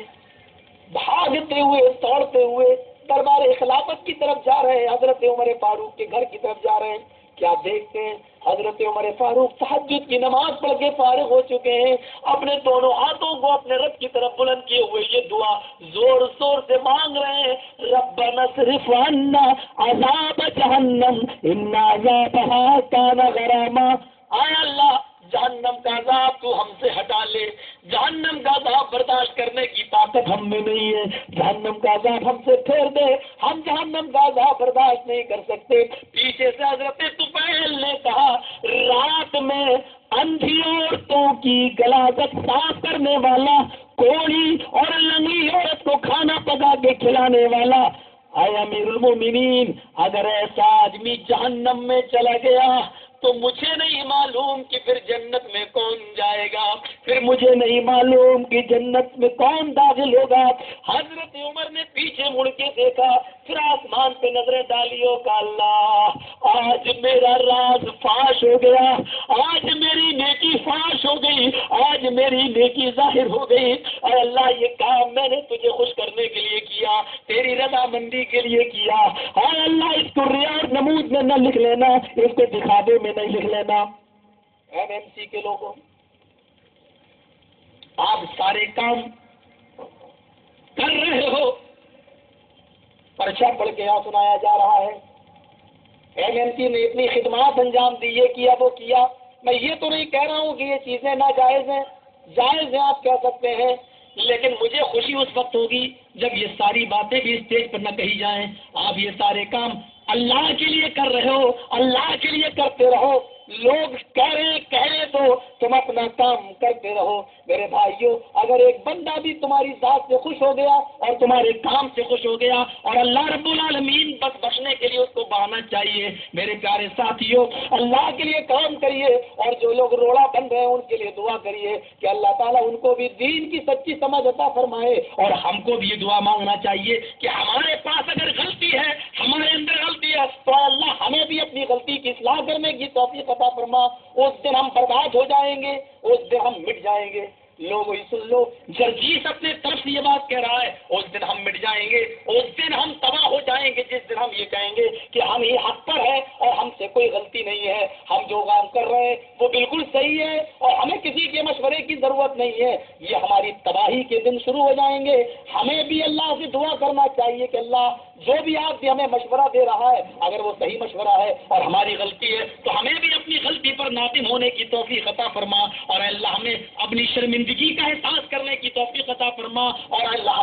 بھاگتے ہوئے دوڑتے ہوئے دربار خلافت کی طرف جا رہے ہیں، حضرت عمر فاروق کے گھر کی طرف جا رہے ہیں۔ کیا دیکھتے ہیں؟ حضرت عمر فاروق تہجد کی نماز پڑھ کے فارغ ہو چکے ہیں، اپنے دونوں ہاتھوں کو اپنے رب کی طرف بلند کیے ہوئے یہ دعا زور زور سے مانگ رہے ہیں، ربنا اصرف عنا عذاب جہنم ان عذابها کان غراما۔ اے اللہ، جہنم کا عذاب تو ہم سے ہٹا لے، جہنم کا عذاب برداشت کرنے کی طاقت ہم میں نہیں ہے، جہنم کا عذاب ہم سے پھیر دے، ہم جہنم کا عذاب برداشت نہیں کر سکتے۔ پیچھے سے حضرت طفیل نے کہا، رات میں اندھی عورتوں کی غلاظت صاف کرنے والا، کوڑی اور لنگڑی عورت کو کھانا پکا کے کھلانے والا، اے امیر المومنین، اگر ایسا آدمی جہنم میں چلا گیا تو مجھے نہیں معلوم کہ پھر جنت میں کون جائے گا، پھر مجھے نہیں معلوم کہ جنت میں کون داخل ہوگا۔ حضرت عمر نے پیچھے مڑ کے دیکھا، پھر آسمان پہ نظریں ڈالی، کہ اللہ، آج میرا راز فاش ہو گیا، آج میری نیکی فاش ہو گئی، آج میری نیکی ظاہر ہو گئی۔ اے اللہ، یہ کام میں نے تجھے خوش کرنے کے لیے کیا، تیری رضامندی کے لیے کیا۔ اے اللہ، اس کو ریا اور نمود میں نہ لکھ لینا، اس کو دکھاوے میں نہیں لکھ لینا۔ MMC کے لوگوں، آپ سارے کام کر رہے ہو، پرچہ پڑھ کے یہاں سنایا جا رہا ہے MMC نے اتنی خدمات انجام دی، یہ کیا وہ کیا۔ میں یہ تو نہیں کہہ رہا ہوں کہ یہ چیزیں ناجائز ہیں، جائز ہیں آپ کہہ سکتے ہیں، لیکن مجھے خوشی اس وقت ہوگی جب یہ ساری باتیں بھی اسٹیج پر نہ کہی جائیں۔ آپ یہ سارے کام اللہ کے لیے کر رہے ہو، اللہ کے لیے کرتے رہو، لوگ کہے تو تم اپنا کام کرتے رہو۔ میرے بھائیوں، اگر ایک بندہ بھی تمہاری ذات سے خوش ہو گیا اور تمہارے کام سے خوش ہو گیا اور اللہ رب العالمین بس بخشنے کے لیے اس کو بہانا چاہیے۔ میرے پیارے ساتھیوں، اللہ کے لیے کام کریے، اور جو لوگ روڑا بن رہے ہیں ان کے لیے دعا کریے کہ اللہ تعالیٰ ان کو بھی دین کی سچی سمجھ عطا فرمائے، اور ہم کو بھی یہ دعا مانگنا چاہیے کہ ہمارے پاس اگر غلطی ہے، ہمارے اندر غلطی ہے، تو اللہ ہمیں بھی اپنی غلطی کی اصلاح کرنے کی توفیق عطا فرما۔ اس دن ہم برباد ہو جائیں گے، اس دن ہم مٹ جائیں گے۔ لوگوں سن لو، جرجیس اپنے طرف سے یہ بات کہہ رہا ہے، اس دن ہم مٹ جائیں گے، اس دن ہم تباہ ہو جائیں گے، جس دن ہم یہ کہیں گے کہ ہم ہی حق پر ہے اور ہم سے کوئی غلطی نہیں ہے، ہم جو کام کر رہے ہیں وہ بالکل صحیح ہے اور ہمیں کسی کے مشورے کی ضرورت نہیں ہے، یہ ہماری تباہی کے دن شروع ہو جائیں گے۔ ہمیں بھی اللہ سے دعا کرنا چاہیے کہ اللہ جو بھی آپ سے ہمیں مشورہ دے رہا ہے اگر وہ صحیح مشورہ ہے اور ہماری غلطی ہے تو ہمیں بھی اپنی غلطی پر نادم ہونے کی توفیق عطا فرما، اور اللہ ہمیں اپنی شرمندگی کا احساس کرنے کی توفیق عطا فرما، اور اللہ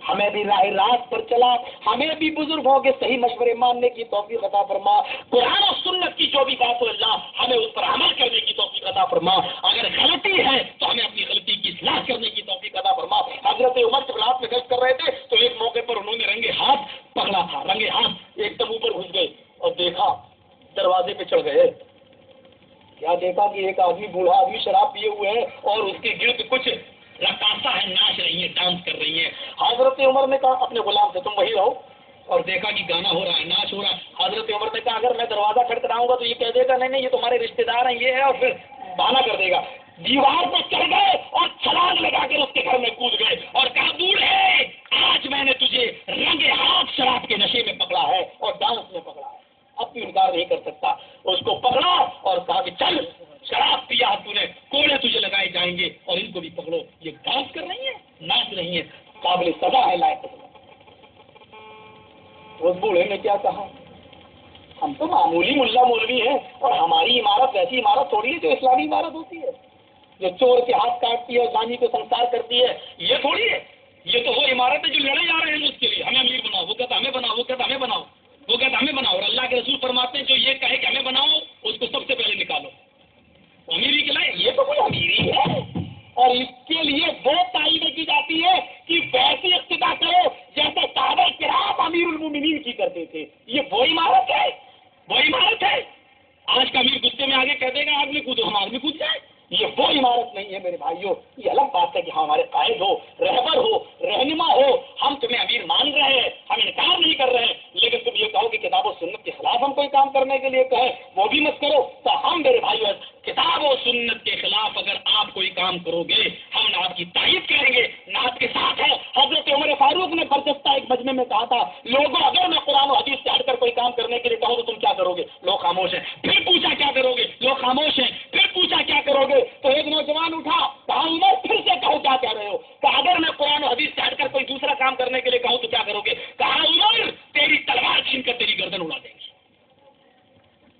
ہمیں بھی راہ راست پر چلا، ہمیں بھی بزرگوں کے صحیح مشورے ماننے کی توفیق عطا فرما، قرآن و سنت کی جو بھی بات ہو اللہ ہمیں اس پر عمل کرنے کی توفیق عطا فرما، اگر غلطی ہے تو ہمیں اپنی غلطی کی اصلاح کرنے کی توفیق عطا فرما۔ حضرت عمر جب رات میں گشت کر رہے تھے تو ایک موقع پر انہوں نے رنگے ہاتھ پکڑا تھا، رنگے ہاتھ ایک دم اوپر گھس گئے اور دیکھا دروازے پہ چڑھ گئے، کیا دیکھا کہ ایک آدمی بوڑھا آدمی شراب پیے ہوئے ہے اور اس کے گرد کچھ رقاصہ ہے، ناچ رہی ہیں، ڈانس کر رہی ہیں۔ حضرت عمر نے کہا اپنے غلام سے تم وہی رہو، اور دیکھا کہ گانا ہو رہا ہے، ناچ ہو رہا ہے۔ حضرت عمر نے کہا اگر میں دروازہ کھٹکھٹاؤں گا تو یہ کہہ دے گا نہیں یہ تمہارے رشتے دار ہیں یہ ہے، اور پھر بہانہ کر دے گا۔ دیوار پر چڑھ گئے اور چھلانگ لگا کر اس کے گھر میں کود گئے اور کہا بوڑھے آج میں نے تجھے رنگے ہاتھ شراب کے نشے میں پکڑا ہے اور ڈانس میں پکڑا ہے، اب بھی انکار نہیں کر سکتا۔ اس کو پکڑا اور کہا کہ چل شراب پیا تو نے، کوڑے تجھے لگائے جائیں گے اور ان کو بھی پکڑو، یہ ڈانس کر رہی ہیں، ناچ رہی ہیں، قابل سزا ہے، لائق سزا۔ اس بوڑھے نے کیا کہا ہم تو معمولی ملا مولوی ہیں اور ہماری عمارت ویسی عمارت تھوڑی ہے جو اسلامی عمارت ہوتی ہے، جو چور کے ہاتھ کاٹتی ہے اور زانی کو سنسار کرتی ہے، یہ تھوڑی ہے، یہ تو وہ عمارت ہے جو لڑے جا رہے ہیں اس کے لیے ہمیں امیر بناؤ، وہ کہتا ہمیں بناؤ، وہ کہتا ہمیں بناؤ، وہ کہتا ہمیں بناؤ، اور اللہ کے رسول فرماتے ہیں جو یہ کہے کہ ہمیں بناؤ اس کو سب سے پہلے نکالو، امیری کے لائے یہ تو کوئی امیری ہے، اور اس کے لیے وہ تعینیں کی جاتی ہے کہ ویسی اقتدا کرو جیسے صحابہ کرام امیر المومنین کی کرتے تھے۔ یہ وہ عمارت ہے، وہ عمارت ہے۔ آج کا امیر غصے میں آگے کہہ دے گا آگ میں کودو ہم آگ میں کود جائے، یہ وہ عمارت نہیں ہے میرے بھائیوں۔ یہ الگ بات ہے کہ ہمارے قائد ہو، رہبر ہو، رہنما ہو، ہم تمہیں امیر مان رہے ہیں، ہم انکار نہیں کر رہے ہیں، لیکن تم یہ کہو کہ کتاب و سنت کے خلاف ہم کوئی کام کرنے کے لیے کہیں وہ بھی مت کرو، تو ہم میرے بھائیوں کتاب و سنت کے خلاف اگر آپ کوئی کام کرو گے ہم آپ کی تائید کریں گے، نہ آپ کے ساتھ ہے۔ حضرت عمر فاروق نے برجستہ ایک مجمع میں کہا تھا لوگوں اگر میں قرآن و حدیث سے ہٹ کر کوئی کام کرنے کے لیے کہوں تو تم کیا کرو گے؟ لوگ خاموش ہیں۔ پھر پوچھا کیا کرو گے؟ لوگ خاموش ہیں۔ پھر پوچھا کیا کرو گے؟ تو ایک نوجوان اٹھا، کہا عمر پھر سے کہو کیا کہہ رہے ہو؟ کہا اگر میں قرآن و حدیث سے ہٹ کر کوئی دوسرا کام کرنے کے لیے کہوں تو کیا کرو گے؟ کہا عمر تیری تلوار چھین کر تیری گردن اڑا دیں گے۔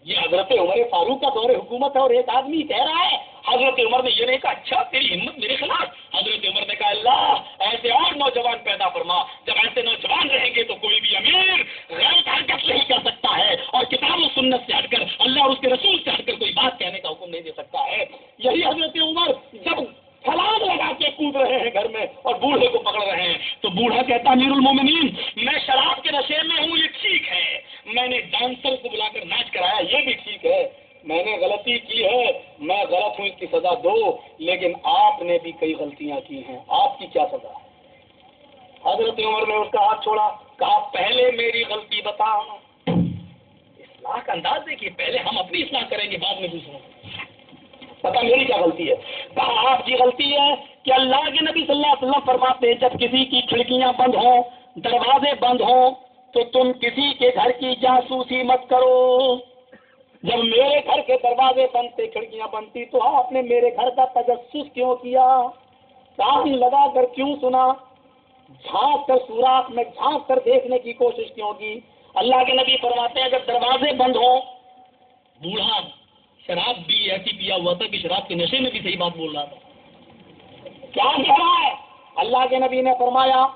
یہ حضرت عمر فاروق کا دور حکومت ہے اور ایک آدمی کہہ رہا ہے۔ حضرت عمر نے یہ نہیں کہا اچھا تیری ہمت میرے خلاف، حضرت عمر نے کہا اللہ ایسے اور نوجوان پیدا فرما، جب ایسے نوجوان رہیں گے تو کوئی بھی امیر غلط حرکت نہیں کر سکتا ہے اور کتاب و سنت سے ہٹ کر اللہ اور اس کے رسول سے ہٹ کر کوئی بات کہنے کا حکم نہیں دے سکتا ہے۔ یہی حضرت عمر جب چھلانگ لگا کے کود رہے ہیں گھر میں اور بوڑھے کو پکڑ رہے ہیں تو بوڑھا کہتا امیر المومنین میں شراب کے نشے میں ہوں یہ ٹھیک ہے، میں نے ڈانسر کو بلا کر ناچ کرایا یہ بھی ٹھیک ہے، میں نے غلطی کی ہے، میں غلط ہوں اس کی سزا دو، لیکن آپ نے بھی کئی غلطیاں کی ہیں، آپ کی کیا سزا ہے؟ حضرت عمر نے اس کا ہاتھ چھوڑا، کہا پہلے میری غلطی بتا۔ اصلاح کا انداز دیکھیے، پہلے ہم اپنی اصلاح کریں گے بعد میں دوسروں پتا میری کیا غلطی ہے؟ کہا آپ کی غلطی ہے کہ اللہ کے نبی صلی اللہ علیہ وسلم فرماتے ہیں جب کسی کی کھڑکیاں بند ہوں، دروازے بند ہوں تو تم کسی کے گھر کی جاسوسی مت کرو۔ جب میرے گھر کے دروازے بند تھے، کھڑکیاں بند تھی، تو آپ نے میرے گھر کا تجسس کیوں کیا؟ کان لگا کر کیوں سنا؟ جھانک کر سوراخ میں جھانک کر دیکھنے کی کوشش کیوں کی؟ اللہ کے نبی فرماتے ہیں جب دروازے بند ہوں، بوڑھا شراب بھی ایسی پیا ہوا تھا کہ شراب کے نشے میں بھی صحیح بات بول رہا تھا، کیا کہہ رہا ہے؟ اللہ کے نبی نے فرمایا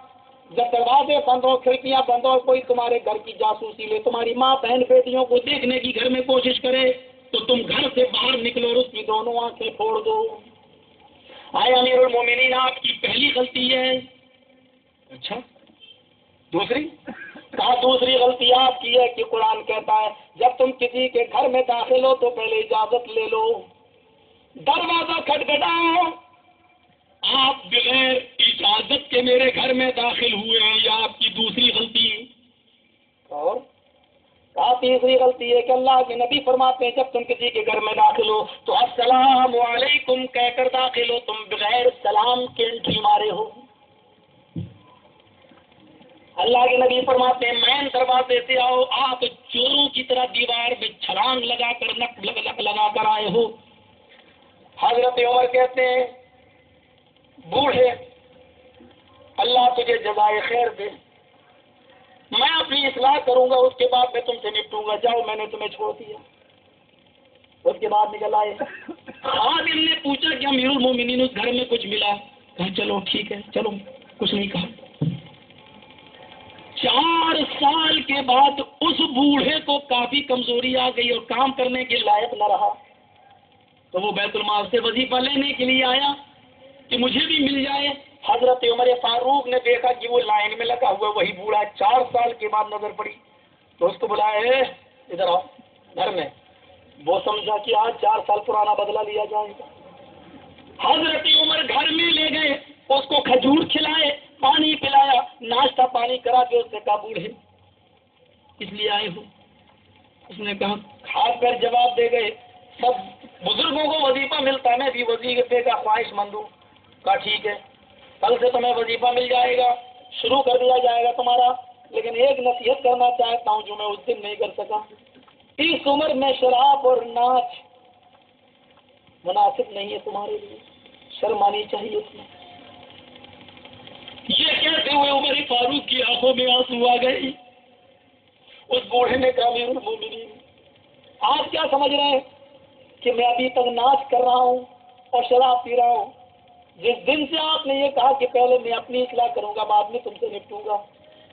جب دروازے بند ہو، کھڑکیاں بند ہو، کوئی تمہارے گھر کی جاسوسی لے، تمہاری ماں بہن بیٹیوں کو دیکھنے کی گھر میں کوشش کرے تو تم گھر سے باہر نکلو اور اس کی دونوں آنکھیں پھوڑ دو۔ آئے امیر المومنین آپ کی پہلی غلطی ہے۔ اچھا دوسری؟ کہا دوسری غلطی آپ کی ہے کہ قرآن کہتا ہے جب تم کسی کے گھر میں داخل ہو تو پہلے اجازت لے لو، دروازہ کھٹکھٹاؤ۔ آپ بغیر اجازت کے میرے گھر میں داخل ہوئے ہیں، یہ آپ کی دوسری غلطی۔ اور کہا تیسری غلطی ہے کہ اللہ کے نبی فرماتے ہیں جب تم کسی کے گھر میں داخل ہو تو السلام علیکم کہہ کر داخل ہو، تم بغیر سلام کے انٹری مارے ہو۔ اللہ کے نبی فرماتے ہیں مین دروازے سے آؤ، آپ چوروں کی طرح دیوار میں چھلانگ لگا کر نک لگا کر آئے ہو۔ حضرت عمر کہتے ہیں بوڑھے اللہ تجھے جزائے خیر دے، میں اپنی اصلاح کروں گا، اس کے بعد میں تم سے نپٹوں گا، جاؤ میں نے تمہیں چھوڑ دیا۔ اس کے بعد نکل آئے۔ خادم نے پوچھا کہ امیر المومنین اس گھر میں کچھ ملا؟ کہا چلو ٹھیک ہے، چلو، کچھ نہیں کہا۔ 4 سال کے بعد اس بوڑھے کو کافی کمزوری آ گئی اور کام کرنے کے لائق نہ رہا، تو وہ بیت المال سے وظیفہ لینے کے لیے آیا کہ مجھے بھی مل جائے۔ حضرت عمر فاروق نے دیکھا کہ وہ لائن میں لگا ہوا وہی بوڑھا 4 سال کے بعد نظر پڑی، تو اس کو بلایا، ادھر آؤ گھر میں۔ وہ سمجھا کہ آج 4 سال پرانا بدلہ لیا جائے گا۔ حضرت عمر گھر میں لے گئے، اس کو کھجور کھلائے، پانی پلایا، ناشتہ پانی کرا کے اس سے کہا بوڑھے اس لیے آئے ہو؟ اس نے کہا، کھا کر جواب دے گئے، سب بزرگوں کو وظیفہ ملتا ہے، میں بھی وظیفے کا خواہش مند ہوں۔ کہا ٹھیک ہے، کل سے تمہیں وظیفہ مل جائے گا، شروع کر دیا جائے گا تمہارا، لیکن ایک نصیحت کرنا چاہتا ہوں جو میں اس دن نہیں کر سکا۔ اس عمر میں شراب اور ناچ مناسب نہیں ہے تمہارے لیے، شرم آنی چاہیے اس میں۔ یہ کہتے ہوئے عمر فاروق کی آنکھوں میں آنسو آ گئے۔ اس بوڑھے نے کہا امیر المومنین آپ کیا سمجھ رہے ہیں کہ میں ابھی تک ناچ کر رہا ہوں اور شراب پی رہا ہوں؟ جس دن سے آپ نے یہ کہا کہ پہلے میں اپنی اصلاح کروں گا بعد میں تم سے نپٹوں گا،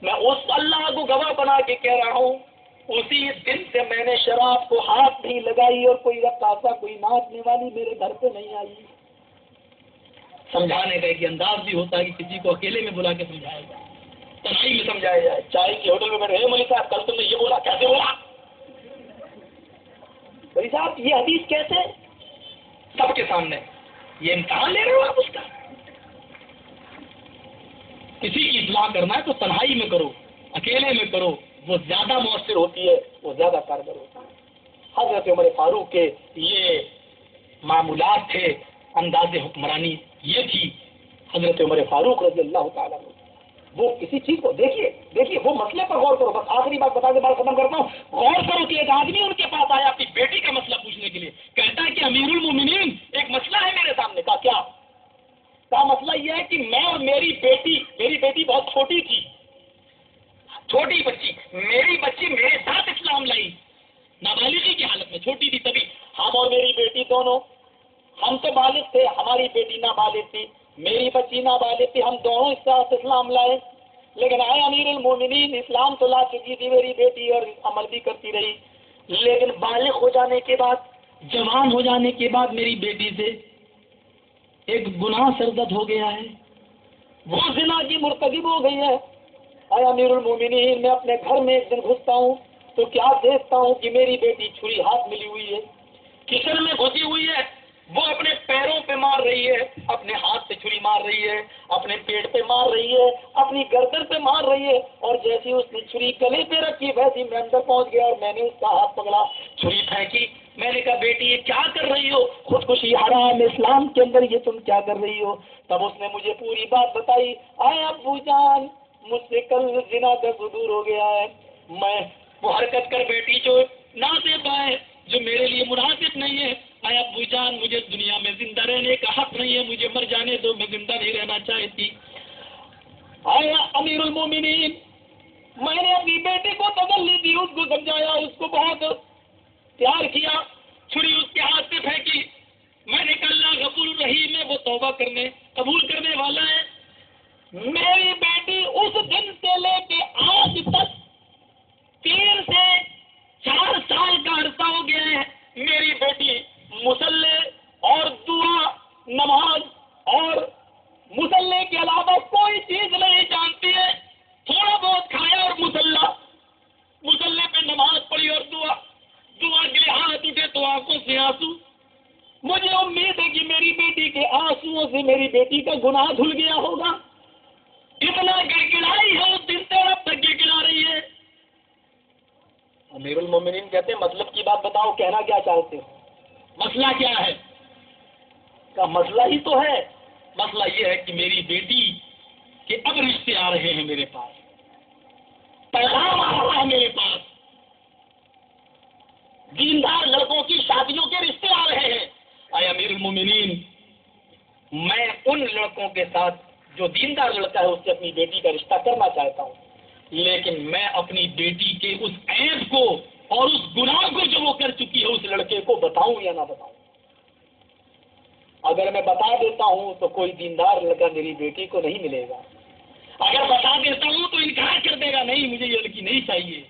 میں اس اللہ کو گواہ بنا کے کہہ رہا ہوں اسی دن سے میں نے شراب کو ہاتھ نہیں لگائی اور کوئی رقاصہ کوئی ناچنے والی میرے گھر پہ نہیں آئی۔ سمجھانے کا ایک انداز بھی ہوتا ہے کہ کسی کو اکیلے میں بلا کے سمجھایا جائے، تنہائی میں سمجھایا جائے۔ چائے کی ہوٹل میں بیٹھے، مولوی صاحب کل تم نے یہ بولا، کیسے بولا؟ مولوی صاحب یہ حدیث کیسے؟ سب کے سامنے یہ امتحان لے رہے ہو آپ اس کا؟ کسی کی اصلاح کرنا ہے تو تنہائی میں کرو، اکیلے میں کرو، وہ زیادہ مؤثر ہوتی ہے، وہ زیادہ کارگر ہوتا ہے۔ حضرت عمر فاروق کے یہ معمولات تھے، انداز حکمرانی یہ تھی حضرت عمر فاروق رضی اللہ تعالیٰ عنہ۔ وہ کسی چیز کو دیکھیے وہ مسئلے پر غور کرو۔ بس آخری بات بتا کے بات ختم کرتا ہوں، غور کرو کہ ایک آدمی ان کے پاس آیا اپنی بیٹی کا مسئلہ پوچھنے کے لیے، کہتا ہے کہ امیر المومنین ایک مسئلہ ہے میرے سامنے۔ کہا کیا؟ کہا مسئلہ یہ ہے کہ میں اور میری بیٹی بہت چھوٹی تھی، چھوٹی بچی، میری بچی میرے ساتھ اسلام لائی، نابالغی کی حالت میں، چھوٹی تھی تبھی، ہم اور میری بیٹی دونوں، ہم تو بالغ تھے، ہماری بیٹی نابالغ تھی، میری بچی نابالغ تھی، ہم دونوں اس ساتھ اسلام لائے، لیکن آئے امیر المومنین اسلام تو لا چکی تھی میری بیٹی اور عمل بھی کرتی رہی، لیکن بالغ ہو جانے کے بعد، جوان ہو جانے کے بعد میری بیٹی سے ایک گناہ سرزد ہو گیا ہے، وہ زنا کی مرتکب ہو گئی ہے۔ اے امیر المومنین میں اپنے گھر میں ایک دن گھستا ہوں تو کیا دیکھتا ہوں کہ میری بیٹی چھری ہاتھ ملی ہوئی ہے، کچن میں گھسی ہوئی ہے، وہ اپنے پیروں پہ مار رہی ہے، اپنے ہاتھ سے چھری مار رہی ہے، اپنے پیٹ پہ مار رہی ہے، اپنی گردن پہ مار رہی ہے، اور جیسی اس نے چھری گلے پہ رکھی ویسی میں اندر پہنچ گیا اور میں نے اس کا ہاتھ پکڑا، چھری پھینکی۔ میں نے کہا بیٹی یہ کیا کر رہی ہو؟ خودکشی حرام اسلام کے اندر، یہ تم کیا کر رہی ہو؟ تب اس نے مجھے پوری بات بتائی۔ اے ابو جان مجھ سے کل زنا کا صدور ہو گیا ہے، میں وہ حرکت کر بیٹی جو ناسب ہے، جو میرے لیے مناسب نہیں ہے، اے ابو جان مجھے دنیا میں زندہ رہنے کا حق نہیں ہے، مجھے مر جانے دو، میں زندہ نہیں رہنا چاہتی۔ اے امیر المومنین میں نے اپنی بیٹی کو تسلی دی، اس کو سمجھایا، اس کو بہت پیار کیا، چھری اس کے ہاتھ سے پھینکی، میں نے کہا اللہ غفور الرحیم ہے، وہ توبہ کرنے قبول کرنے والا ہے۔ میری بیٹی اس دن سے لے کے آج تک 3 سے 4 سال کا عرصہ ہو گیا ہے، میری بیٹی مصلی اور دعا نماز اور مصلی کے علاوہ کوئی چیز نہیں جانتی ہے، تھوڑا بہت کھایا اور مصلی پہ نماز پڑھی اور دعا کے لیے ہاتھ اٹھے تو آنکھوں سے آنسو۔ مجھے امید ہے کہ میری بیٹی کے آنسوؤں سے میری بیٹی کا گناہ دھل گیا ہوگا، اتنا گڑگڑائی ہے اس دن سے اب تک گڑگڑا رہی ہے۔ امیر المومنین کہتے ہیں مطلب کی بات بتاؤ، کہنا کیا چاہتے ہو؟ مسئلہ کیا ہے؟ کا مسئلہ ہی تو ہے، مسئلہ یہ ہے کہ میری بیٹی کے اب رشتے آ رہے ہیں میرے پاس، پیغام آ رہا ہے میرے پاس، دیندار لڑکوں کی شادیوں کے رشتے آ رہے ہیں۔ اے امیر المومنین، میں ان لڑکوں کے ساتھ جو دیندار لڑکا ہے اس سے اپنی بیٹی کا رشتہ کرنا چاہتا ہوں، لیکن میں اپنی بیٹی کے اس عیب کو اور اس گناہ کو جو وہ کر چکی ہے اس لڑکے کو بتاؤں یا نہ بتاؤں؟ اگر میں بتا دیتا ہوں تو کوئی دیندار لڑکا میری بیٹی کو نہیں ملے گا، اگر بتا دیتا ہوں تو انکار کر دے گا، نہیں مجھے یہ لڑکی نہیں چاہیے،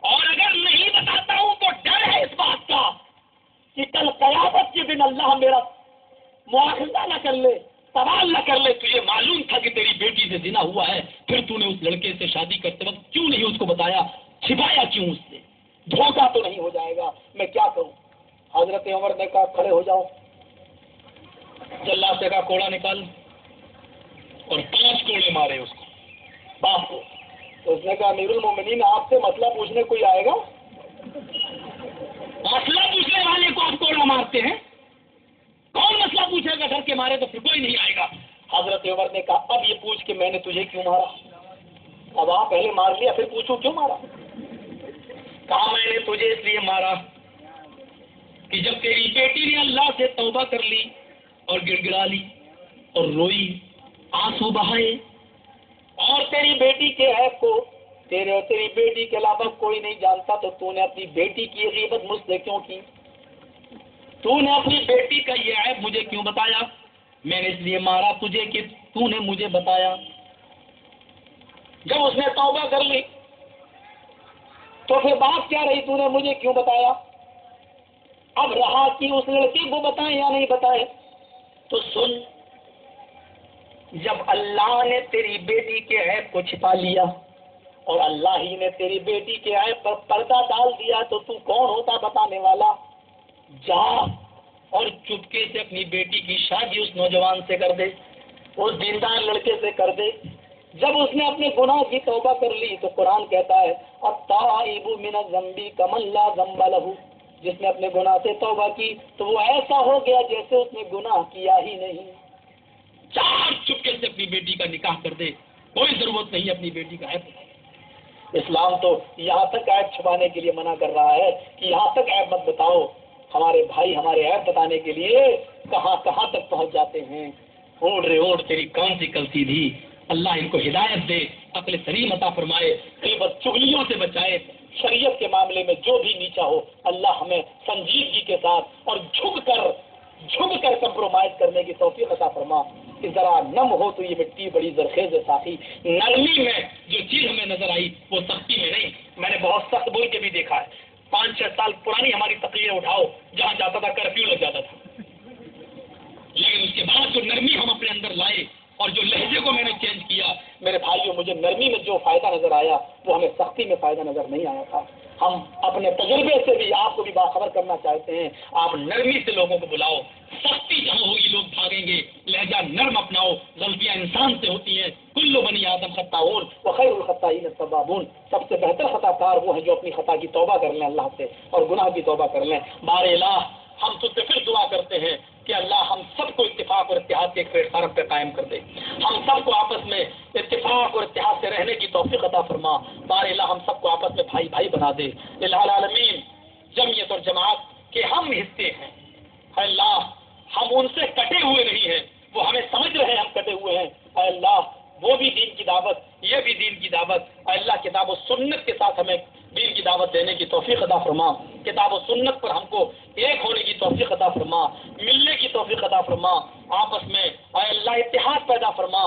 اور اگر نہیں بتاتا ہوں تو ڈر ہے اس بات کا کہ کل قیامت کے دن اللہ میرا مواخذہ نہ کر لے، سوال نہ کر لے، تجھے معلوم تھا کہ تیری بیٹی سے زنا ہوا ہے، پھر تو نے اس لڑکے سے شادی کرتے وقت کیوں نہیں اس کو بتایا، چھپایا کیوں اس سے؟ دھوکہ تو نہیں ہو جائے گا؟ میں کیا کروں؟ حضرت عمر نے کہا کھڑے ہو جاؤ، جلاد سے کا کوڑا نکال اور 5 کوڑے مارے اس کو، باپ کو۔ تو اس نے کہا امیر المومنین آپ سے مسئلہ پوچھنے کوئی آئے گا؟ مسئلہ پوچھنے والے کو آپ کوڑا مارتے ہیں؟ کون مسئلہ پوچھے گا؟ ڈر کے مارے تو پھر کوئی نہیں آئے گا۔ حضرت عمر نے کہا اب یہ پوچھ کہ میں نے تجھے کیوں مارا؟ اب آپ پہلے مار لیا پھر پوچھو کیوں مارا؟ کہا میں نے تجھے اس لیے مارا کہ جب تیری بیٹی نے اللہ سے توبہ کر لی اور گڑ گڑا لی اور روئی، آنسو بہائے، اور تیری بیٹی کے عیب کو تیرے اور تیری بیٹی کے علاوہ کوئی نہیں جانتا، تو نے اپنی بیٹی کی غیبت مجھ سے کیوں کی؟ تو نے اپنی بیٹی کا یہ عیب مجھے کیوں بتایا؟ میں نے اس لیے مارا تجھے کہ تو نے مجھے بتایا۔ جب اس نے توبہ کر لی تو پھر بات کیا رہی؟ تو نے مجھے کیوں بتایا؟ اب رہا کہ اس لڑکی کو بتائیں یا نہیں بتائیں، تو سن، جب اللہ نے تیری بیٹی کے عیب کو چھپا لیا اور اللہ ہی نے تیری بیٹی کے عیب پر پردہ ڈال دیا تو تو کون ہوتا بتانے والا؟ جا اور چپکے سے اپنی بیٹی کی شادی اس نوجوان سے کر دے، اس دیندار لڑکے سے کر دے۔ جب اس نے اپنے گناہ کی توبہ کر لی تو قرآن کہتا ہے التائب من الذنب کمن لا ذنب لہ، جس نے اپنے گناہ سے توبہ کی تو وہ ایسا ہو گیا جیسے اس نے گناہ کیا ہی نہیں۔ چار چپکے سے اپنی بیٹی کا نکاح کر دے، کوئی ضرورت نہیں اپنی بیٹی کا عیب بتانے۔ اسلام تو یہاں تک عیب چھپانے کے لیے منع کر رہا ہے کہ یہاں تک عیب مت بتاؤ۔ ہمارے بھائی ہمارے عیب بتانے کے لیے کہاں کہاں تک پہنچ جاتے ہیں۔ اوڑ رے اوڑ تیری کون سی کل سیدھی، اللہ ان کو ہدایت دے، عقل سلیم عطا فرمائے، غیبت چغلیوں سے بچائے، شریعت کے معاملے میں جو بھی نیچا ہو اللہ ہمیں سنجیدگی کے ساتھ اور جھک کر کمپرومائز کرنے کی توفیق عطا فرما کہ ذرا نم ہو تو یہ مٹی بڑی زرخیز ہے ساتھی، نرمی میں جو چیز ہمیں نظر آئی وہ سختی میں نہیں۔ میں نے بہت سخت بول کے بھی دیکھا ہے، 5-6 سال پرانی ہماری تقریریں اٹھاؤ، جہاں جاتا تھا کرفیو لگ جاتا تھا، لیکن اس کے بعد جو نرمی ہم اپنے اندر لائے اور جو لہجے کو میں نے چینج کیا، میرے بھائیوں مجھے نرمی میں جو فائدہ نظر آیا وہ ہمیں سختی میں فائدہ نظر نہیں آیا تھا۔ ہم اپنے تجربے سے بھی آپ کو بھی باخبر کرنا چاہتے ہیں، آپ نرمی سے لوگوں کو بلاؤ، سختی جہاں ہوگی لوگ بھاگیں گے، لہجہ نرم اپناؤ، غلطیاں انسان سے ہوتی ہیں، کل بنی آدم خطاؤن وخیر الخطائین التوابون، سب سے بہتر خطا کار وہ ہیں جو اپنی خطا کی توبہ کر لیں اللہ سے اور گناہ کی توبہ کر لیں۔ بار الہ ہم تجھ سے پھر دعا کرتے ہیں کہ اللہ ہم سب کو اتفاق اور اتحاد کے ایک پلیٹ فارم پہ قائم کر دے، ہم سب کو آپس میں اتفاق اور اتحاد سے رہنے کی توفیق عطا فرما، بار الہ ہم سب کو آپس میں بھائی بھائی بنا دے۔ الہ العالمین جمعیت اور جماعت کے ہم حصے ہیں، اے اللہ ہم ان سے کٹے ہوئے نہیں ہیں، وہ ہمیں سمجھ رہے ہیں ہم کٹے ہوئے ہیں، اے اللہ وہ بھی دین کی دعوت، یہ بھی دین کی دعوت، اے اللہ کتاب و سنت کے ساتھ ہمیں دین کی دعوت دینے کی توفیق عطا فرما، کتاب و سنت پر ہم کو ایک ہونے کی توفیق عطا فرما، ملنے کی توفیق عطا فرما، آپس میں اے اللہ اتحاد پیدا فرما،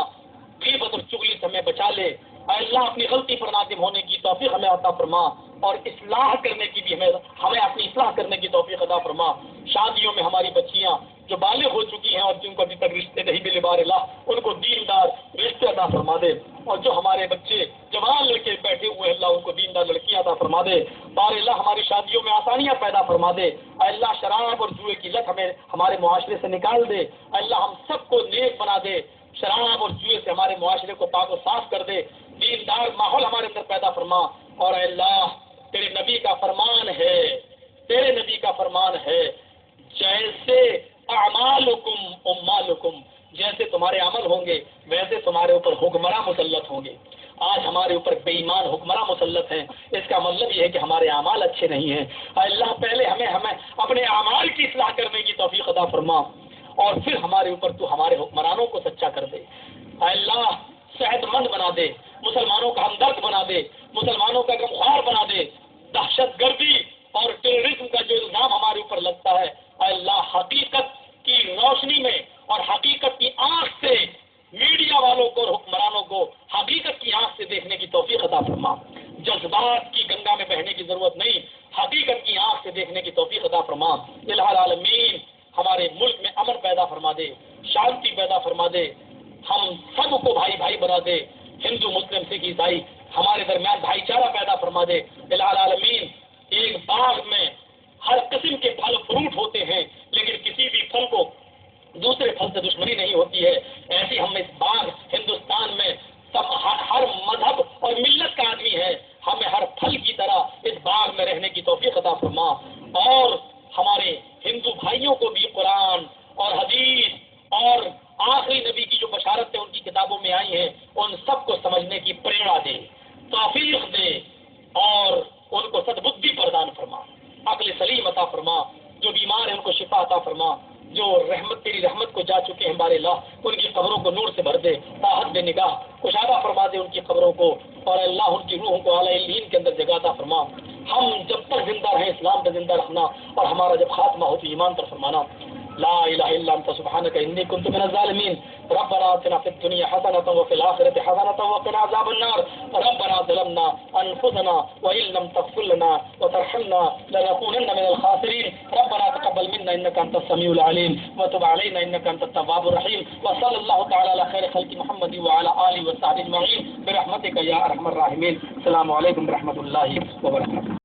غیبت اور چغلی سے ہمیں بچا لے، اے اللہ اپنی غلطی پر نادم ہونے کی توفیق ہمیں عطا فرما اور اصلاح کرنے کی بھی ہمیں اپنی اصلاح کرنے کی توفیق عطا فرما۔ شادیوں میں ہماری بچیاں جو بالغ ہو چکی ہیں اور جن کو ابھی تک رشتے نہیں ملے بار اللہ ان کو دیندار رشتے عطا فرما دے، اور جو ہمارے بچے جوان لڑکے بیٹھے ہوئے ہیں اللہ ان کو دیندار لڑکیاں عطا فرما دے، بار اللہ ہماری شادیوں میں آسانیاں پیدا فرما دے، اے اللہ شراب اور جوئے کی لت ہمیں ہمارے معاشرے سے نکال دے، اے اللہ ہم سب کو نیک بنا دے، شراب اور جوئے سے ہمارے معاشرے کو پاک و صاف کر دے، دیندار ماحول ہمارے اندر پیدا فرما، اور اے اللہ تیرے نبی کا فرمان ہے، تیرے نبی کا فرمان ہے جیسے اعمالکم امالکم، جیسے تمہارے عمل ہوں گے ویسے تمہارے اوپر حکمراں مسلط ہوں گے۔ آج ہمارے اوپر بے ایمان حکمراں مسلط ہیں، اس کا مطلب یہ ہے کہ ہمارے اعمال اچھے نہیں ہیں۔ اے اللہ پہلے ہمیں اپنے اعمال کی اصلاح کرنے کی توفیق عطا فرما، اور پھر ہمارے اوپر تو ہمارے حکمرانوں کو سچا کر دے. اے اللہ صحت مند بنا دے، مسلمانوں کا ہمدرد بنا دے، مسلمانوں کا غمخوار بنا دے. دہشت گردی اور ٹیررزم کا جو الزام ہمارے اوپر لگتا ہے، اے اللہ حقیقت کی روشنی میں اور حقیقت کی آنکھ سے میڈیا والوں کو اور حکمرانوں کو حقیقت کی آنکھ سے دیکھنے کی توفیق عطا فرما. جذبات کی گنگا میں بہنے کی ضرورت نہیں، حقیقت کی آنکھ سے دیکھنے کی توفیق عطا فرما. الہ العالمین ہمارے ملک میں امن پیدا فرما دے، شانتی پیدا فرما دے، ہم سب کو بھائی بھائی بنا دے، ہندو مسلم سکھ عیسائی ہمارے درمیان بھائی چارہ پیدا فرما دے. الہ العالمین ایک باغ میں ہر قسم کے پھل فروٹ ہوتے ہیں، لیکن کسی بھی پھل کو دوسرے پھل سے دشمنی نہیں ہوتی ہے. ایسی ہم اس باغ ہندوستان میں سب ہر مذہب اور ملت کا آدمی ہے، ہمیں ہر پھل کی طرح اس باغ میں رہنے کی توفیق عطا فرما. اور ہمارے ہندو بھائیوں کو بھی قرآن اور حدیث اور آخری نبی کی جو بشارتیں ان کی کتابوں میں آئی ہیں ان سب کو سمجھنے کی پریرنا دے، توفیق دے اور ان کو سدبدھی پردان فرما، عقل سلیم عطا فرما. جو بیمار ہیں ان کو شفا عطا فرما، جو رحمت تیری رحمت کو جا چکے ہیں ہمارے اللہ ان کی قبروں کو نور سے بھر دے، راحت بے نگاہ کشادہ فرما دے ان کی قبروں کو، اور اللہ ان کی روحوں کو اعلیٰ علین کے اندر جگہ عطا فرما. ہم جب تک زندہ رہیں اسلام پہ زندہ رکھنا، اور ہمارا جب خاتمہ ہو تو ایمان پر فرمانا. لا الہ الا انت سبحانک انی کنت من الظالمین. ربنا آتنا فی الدنیا حسنۃ وفی الآخرۃ حسنۃ وقنا عذاب النار. ربنا ظلمنا انفسنا وان لم تغفر لنا وترحمنا لنكونن من الخاسرین. ربنا تقبل منا انك انت السميع العليم وتب علينا انك انت التواب الرحيم. وصلى الله تعالى على خير خلق محمد وعلى اله وصحبه اجمعين برحمتك يا ارحم الراحمين. السلام علیکم ورحمۃ اللہ وبرکاتہ.